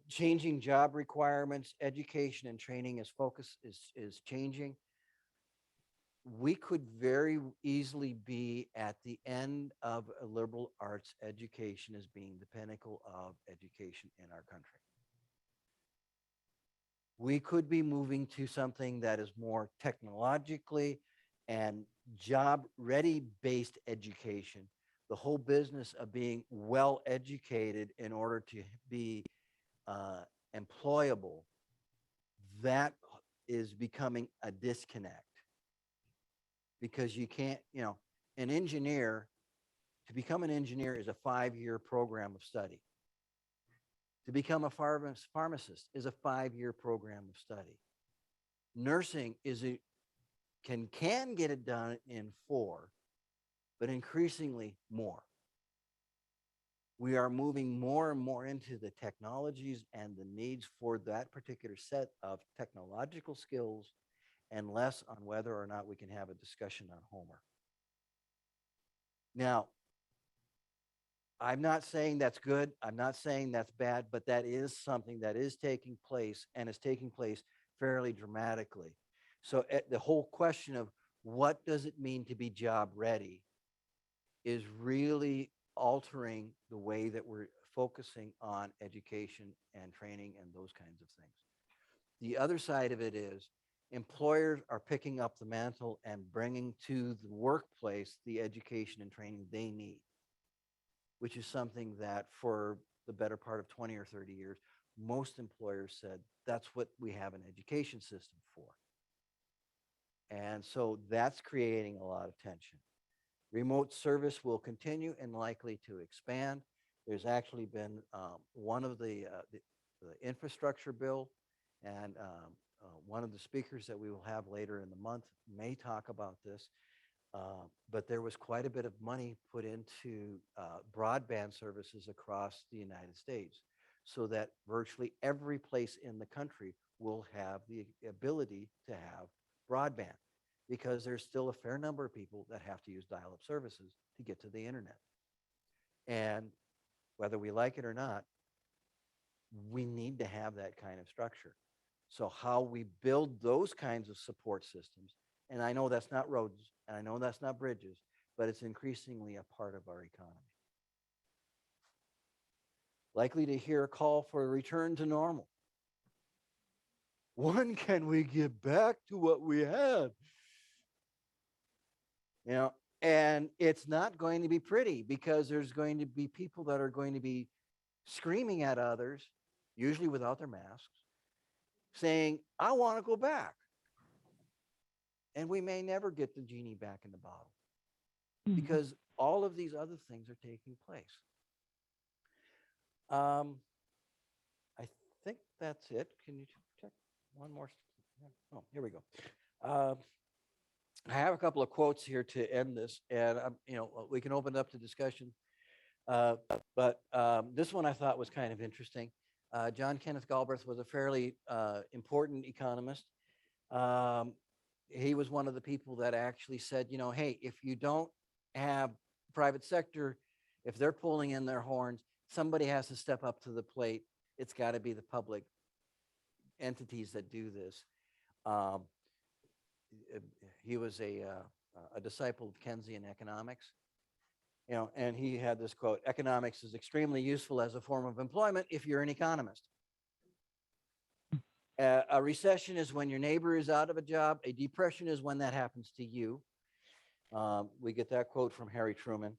Speaker 1: Changing job requirements, education and training is changing. We could very easily be at the end of a liberal arts education as being the pinnacle of education in our country. We could be moving to something that is more technologically and job ready based education. The whole business of being well educated in order to be employable, that is becoming a disconnect. Because you can't, an engineer To become an engineer is a 5-year program of study. To become a pharmacist is a 5-year program of study. Nursing can get it done in 4, but increasingly more. We are moving more and more into the technologies and the needs for that particular set of technological skills, and less on whether or not we can have a discussion on Homer. Now, I'm not saying that's good. I'm not saying that's bad, but that is something that is taking place, and is taking place fairly dramatically. So the whole question of what does it mean to be job ready is really altering the way that we're focusing on education and training and those kinds of things. The other side of it is employers are picking up the mantle and bringing to the workplace the education and training they need, which is something that for the better part of 20 or 30 years, most employers said that's what we have an education system for. And so that's creating a lot of tension. Remote service will continue and likely to expand. There's actually been one of the infrastructure bill, and one of the speakers that we will have later in the month may talk about this. But there was quite a bit of money put into broadband services across the United States, so that virtually every place in the country will have the ability to have broadband, because there's still a fair number of people that have to use dial-up services to get to the internet. And whether we like it or not, we need to have that kind of structure. So how we build those kinds of support systems, and I know that's not roads, and I know that's not bridges, but it's increasingly a part of our economy. Likely to hear a call for a return to normal. When can we get back to what we had? You know, and it's not going to be pretty, because there's going to be people that are going to be screaming at others, usually without their masks, saying, I want to go back. And we may never get the genie back in the bottle, because all of these other things are taking place. I think that's it. Can you check one more? Oh, here we go. I have a couple of quotes here to end this, and we can open it up to discussion. But this one I thought was kind of interesting. John Kenneth Galbraith was a fairly important economist. He was one of the people that actually said, hey, if you don't have private sector, if they're pulling in their horns, somebody has to step up to the plate. It's got to be the public entities that do this. He was a disciple of Keynesian economics, and he had this quote: "Economics is extremely useful as a form of employment if you're an economist. A recession is when your neighbor is out of a job. A depression is when that happens to you." We get that quote from Harry Truman,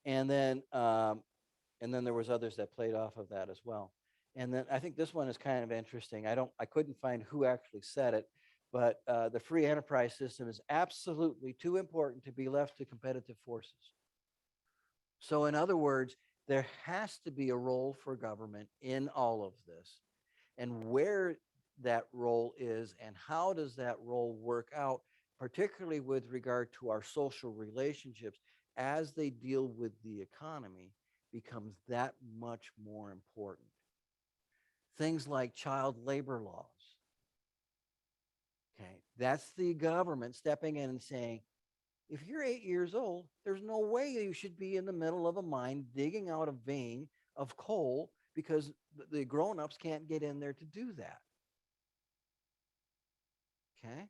Speaker 1: and then there was others that played off of that as well. And then I think this one is kind of interesting. I couldn't find who actually said it, but the free enterprise system is absolutely too important to be left to competitive forces. So in other words, there has to be a role for government in all of this, and where that role is and how does that role work out, particularly with regard to our social relationships as they deal with the economy, becomes that much more important. Things like child labor laws. Okay, that's the government stepping in and saying, if you're 8 years old, there's no way you should be in the middle of a mine digging out a vein of coal, because the grown-ups can't get in there to do that. Okay,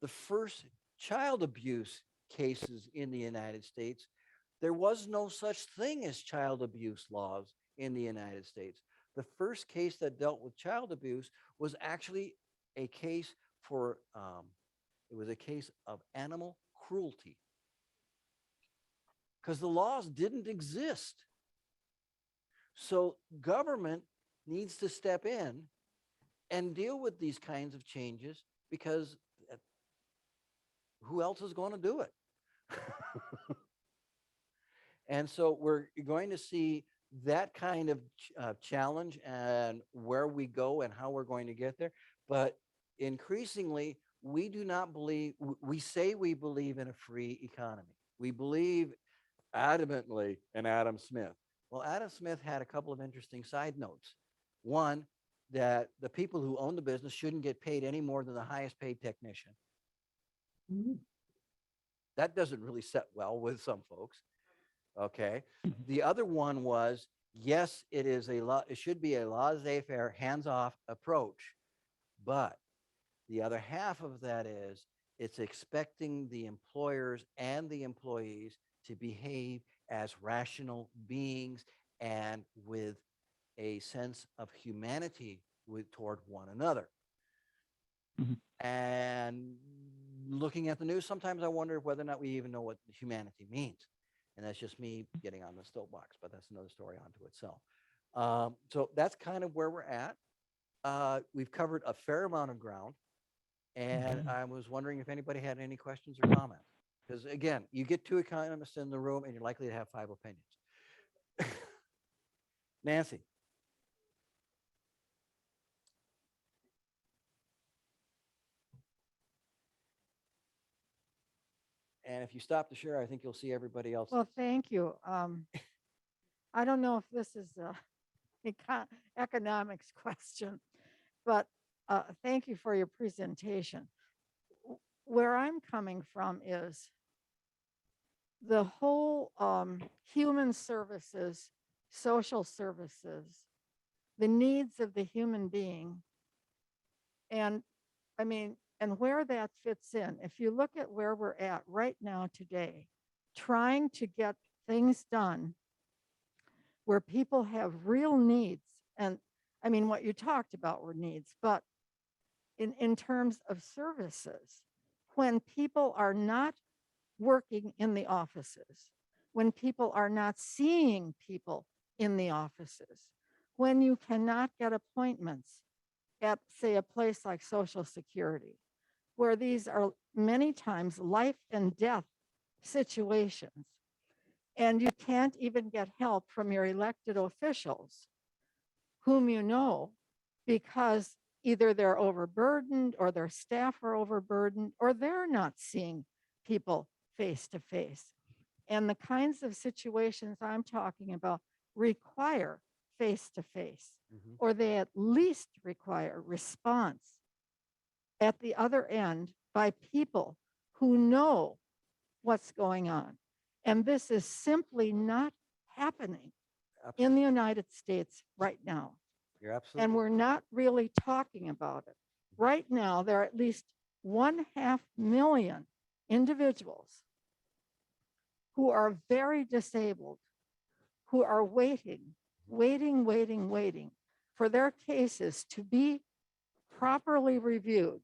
Speaker 1: the first child abuse cases in the United States, there was no such thing as child abuse laws in the United States. The first case that dealt with child abuse was actually a case for, it was a case of animal cruelty, because the laws didn't exist. So government needs to step in and deal with these kinds of changes, because who else is going to do it? And so we're going to see that kind of challenge and where we go and how we're going to get there. But increasingly, we do not believe, we say we believe in a free economy. We believe adamantly in Adam Smith. Well, Adam Smith had a couple of interesting side notes. One, that the people who own the business shouldn't get paid any more than the highest paid technician. That doesn't really set well with some folks. Okay. The other one was, yes, it is a lot, it should be a laissez-faire, hands-off approach. But the other half of that is it's expecting the employers and the employees to behave as rational beings and with a sense of humanity toward one another.
Speaker 3: Mhm.
Speaker 1: And looking at the news, sometimes I wonder whether or not we even know what humanity means. And that's just me getting on the soapbox, but that's another story unto itself. So that's kind of where we're at. We've covered a fair amount of ground. And
Speaker 3: Mhm.
Speaker 1: I was wondering if anybody had any questions or comments. Because again, you get two economists in the room and you're likely to have 5 opinions. Nancy. And if you stop to share, I think you'll see everybody else.
Speaker 7: Well, thank you. I don't know if this is a economics question, but thank you for your presentation. Where I'm coming from is the whole human services, social services, the needs of the human being. And I mean, and where that fits in, if you look at where we're at right now today, trying to get things done where people have real needs. And I mean, what you talked about were needs, but in terms of services, when people are not working in the offices, when people are not seeing people in the offices, when you cannot get appointments at, say, a place like Social Security, where these are many times life and death situations, and you can't even get help from your elected officials, whom you know, because either they're overburdened or their staff are overburdened or they're not seeing people face to face. And the kinds of situations I'm talking about require face to face, or they at least require response at the other end by people who know what's going on. And this is simply not happening in the United States right now.
Speaker 1: You're absolutely.
Speaker 7: And we're not really talking about it. Right now, there are at least 500,000 individuals who are very disabled, who are waiting for their cases to be properly reviewed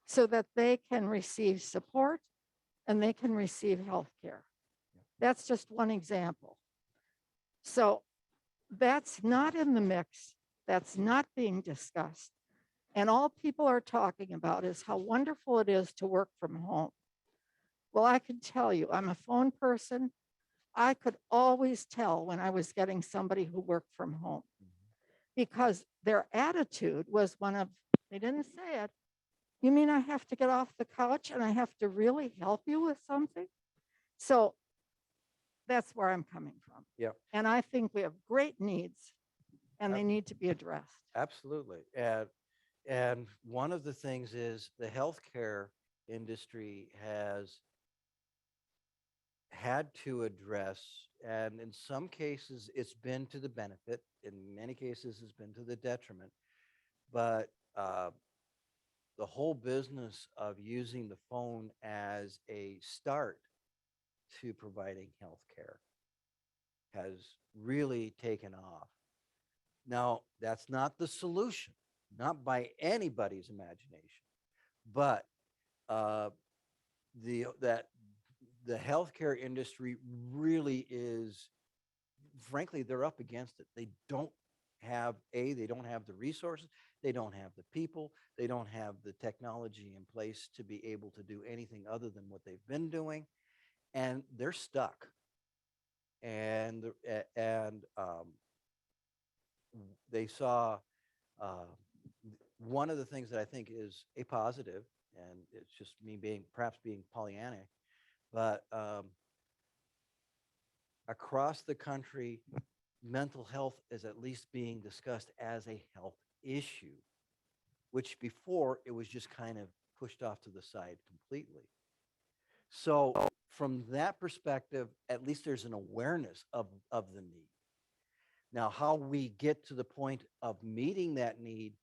Speaker 7: so that they can receive support and they can receive health care. That's just one example. So that's not in the mix. That's not being discussed. And all people are talking about is how wonderful it is to work from home. Well, I can tell you, I'm a phone person. I could always tell when I was getting somebody who worked from home because their attitude was one of, they didn't say it, you mean I have to get off the couch and I have to really help you with something? So that's where I'm coming from.
Speaker 1: Yep.
Speaker 7: And I think we have great needs and they need to be addressed.
Speaker 1: Absolutely. And one of the things is the healthcare industry has had to address, and in some cases it's been to the benefit, in many cases it's been to the detriment, but the whole business of using the phone as a start to providing healthcare has really taken off. Now, that's not the solution, not by anybody's imagination, but the healthcare industry really is, frankly, they're up against it. They don't have the resources, they don't have the people, they don't have the technology in place to be able to do anything other than what they've been doing, and they're stuck. and they saw one of the things that I think is a positive, and it's just me perhaps being Pollyannic, but across the country, mental health is at least being discussed as a health issue, which before it was just kind of pushed off to the side completely. So from that perspective, at least there's an awareness of the need. Now, how we get to the point of meeting that need,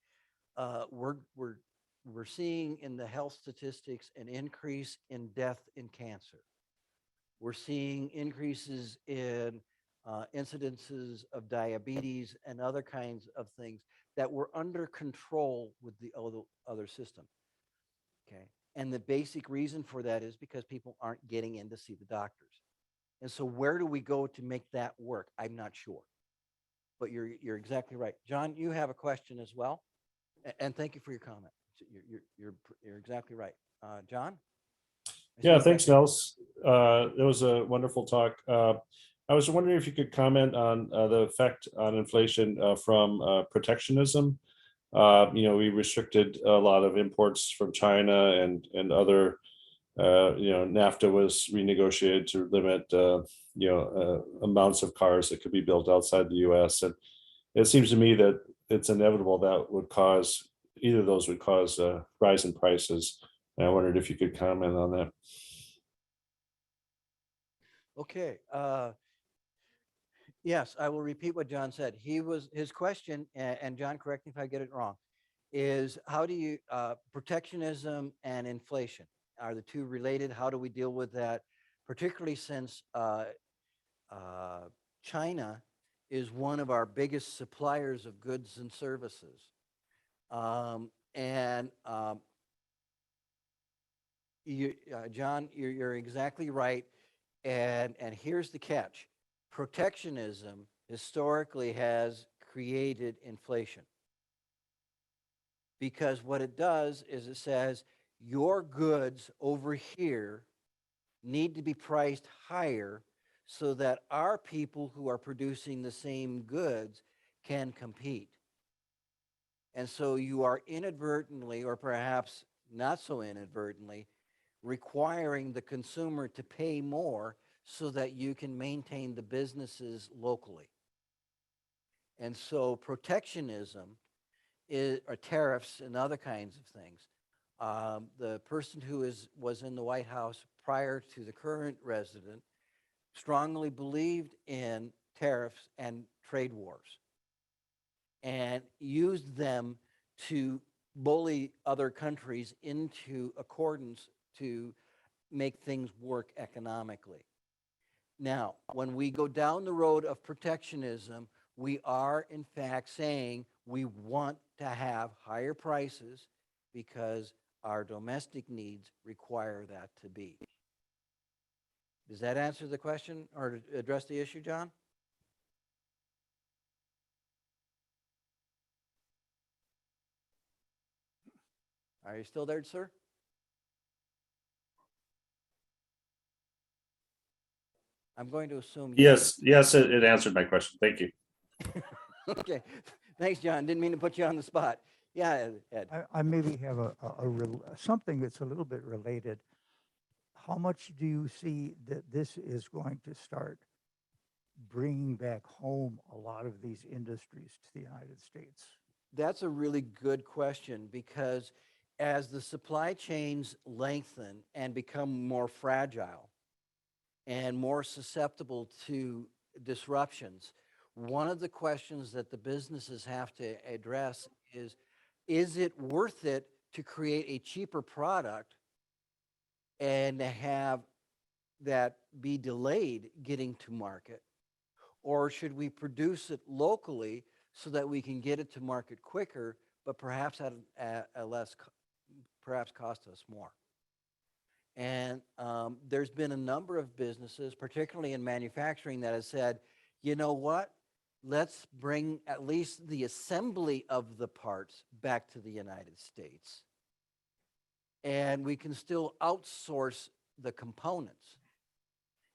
Speaker 1: we're seeing in the health statistics an increase in death in cancer. We're seeing increases in incidences of diabetes and other kinds of things that were under control with the other system. Okay. And the basic reason for that is because people aren't getting in to see the doctors. And so where do we go to make that work? I'm not sure. But you're exactly right. John, you have a question as well. And thank you for your comment. You're exactly right. John? I see
Speaker 8: Yeah,
Speaker 1: you
Speaker 8: thanks,
Speaker 1: got your-
Speaker 8: Nels. It was a wonderful talk. I was wondering if you could comment on the effect on inflation from protectionism. We restricted a lot of imports from China and other, NAFTA was renegotiated to limit, amounts of cars that could be built outside the US. And it seems to me that it's inevitable that would cause, either of those would cause a rise in prices. And I wondered if you could comment on that.
Speaker 1: Okay. Yes, I will repeat what John said. His question, and John, correct me if I get it wrong, is how do you, protectionism and inflation, are the two related? How do we deal with that? Particularly since China is one of our biggest suppliers of goods and services. John, you're exactly right. And here's the catch. Protectionism historically has created inflation. Because what it does is it says your goods over here need to be priced higher so that our people who are producing the same goods can compete. And so you are inadvertently, or perhaps not so inadvertently, requiring the consumer to pay more so that you can maintain the businesses locally. And so protectionism or tariffs and other kinds of things. The person who was in the White House prior to the current resident strongly believed in tariffs and trade wars and used them to bully other countries into accordance to make things work economically. Now, when we go down the road of protectionism, we are in fact saying we want to have higher prices because our domestic needs require that to be. Does that answer the question or address the issue, John? Are you still there, sir? I'm going to assume
Speaker 8: Yes, it answered my question. Thank you.
Speaker 1: Okay. Thanks, John. Didn't mean to put you on the spot. Yeah, Ed.
Speaker 9: I maybe have something that's a little bit related. How much do you see that this is going to start bringing back home a lot of these industries to the United States?
Speaker 1: That's a really good question because as the supply chains lengthen and become more fragile and more susceptible to disruptions, one of the questions that the businesses have to address is it worth it to create a cheaper product and to have that be delayed getting to market? Or should we produce it locally so that we can get it to market quicker, but perhaps at a less, perhaps cost us more? And there's been a number of businesses, particularly in manufacturing, that have said, you know what? Let's bring at least the assembly of the parts back to the United States. And we can still outsource the components.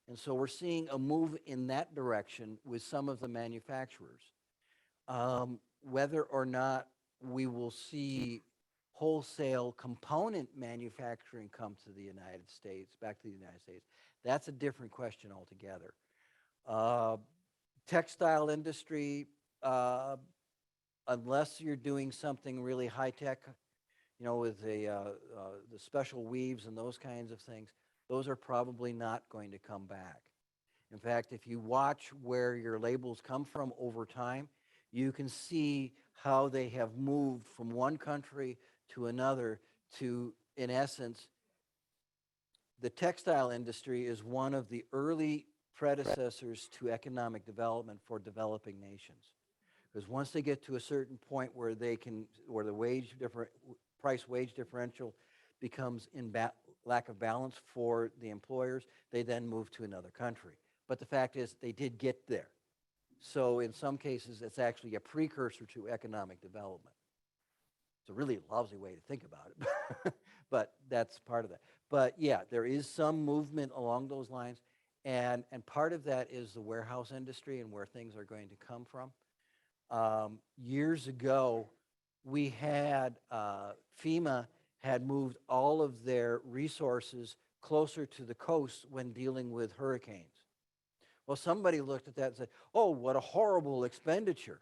Speaker 1: And so we're seeing a move in that direction with some of the manufacturers. Whether or not we will see wholesale component manufacturing come to the United States, back to the United States, that's a different question altogether. Textile industry, unless you're doing something really high tech, with the special weaves and those kinds of things, those are probably not going to come back. In fact, if you watch where your labels come from over time, you can see how they have moved from one country to another to, in essence, the textile industry is one of the early predecessors to economic development for developing nations. Because once they get to a certain point where where the price wage differential becomes lack of balance for the employers, they then move to another country. But the fact is, they did get there. So in some cases, it's actually a precursor to economic development. It's a really lousy way to think about it, but that's part of that. But yeah, there is some movement along those lines, and part of that is the warehouse industry and where things are going to come from. Years ago, we had FEMA had moved all of their resources closer to the coast when dealing with hurricanes. Well, somebody looked at that and said, oh, what a horrible expenditure.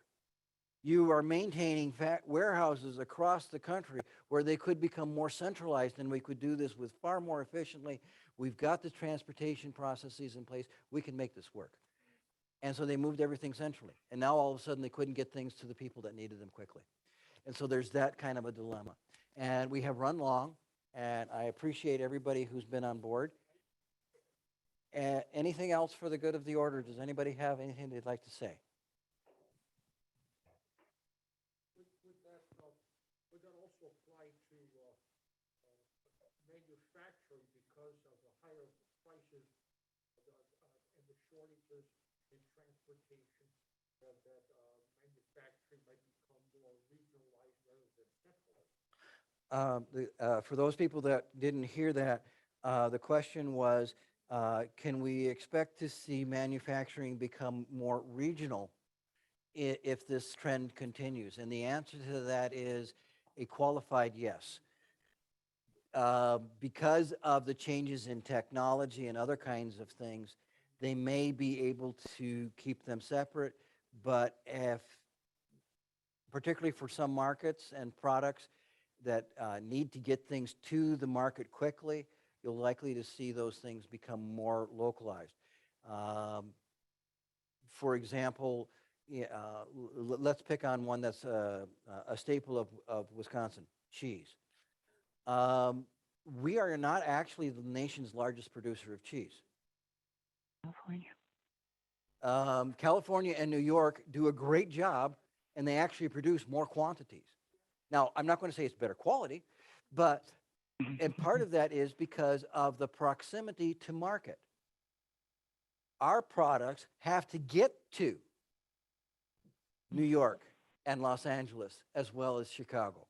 Speaker 1: You are maintaining warehouses across the country where they could become more centralized, and we could do this with far more efficiently. We've got the transportation processes in place. We can make this work. And so they moved everything centrally. And now all of a sudden they couldn't get things to the people that needed them quickly. And so there's that kind of a dilemma. And we have run long, and I appreciate everybody who's been on board. Anything else for the good of the order? Does anybody have anything they'd like to say?
Speaker 10: Would that also apply to manufacturing because of the higher prices and the shortages in transportation, that manufacturing might become more regionalized rather than centralized?
Speaker 1: For those people that didn't hear that, the question was, can we expect to see manufacturing become more regional if this trend continues? And the answer to that is a qualified yes. Because of the changes in technology and other kinds of things, they may be able to keep them separate, but particularly for some markets and products that need to get things to the market quickly, you're likely to see those things become more localized. For example, let's pick on one that's a staple of Wisconsin, cheese. We are not actually the nation's largest producer of cheese. California and New York do a great job, and they actually produce more quantities. Now, I'm not going to say it's better quality, and part of that is because of the proximity to market. Our products have to get to New York and Los Angeles as well as Chicago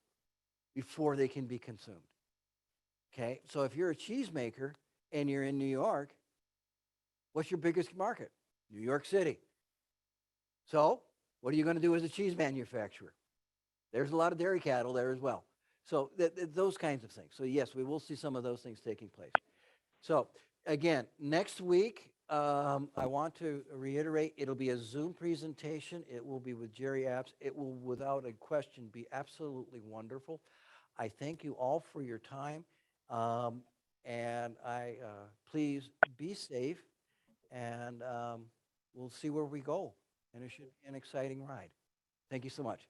Speaker 1: before they can be consumed. Okay, so if you're a cheesemaker and you're in New York, what's your biggest market? New York City. So what are you going to do as a cheese manufacturer? There's a lot of dairy cattle there as well. So those kinds of things. So yes, we will see some of those things taking place. So again, next week, I want to reiterate, it'll be a Zoom presentation. It will be with Jerry Apps. It will, without a question, be absolutely wonderful. I thank you all for your time. And please be safe, and we'll see where we go. And it should be an exciting ride. Thank you so much.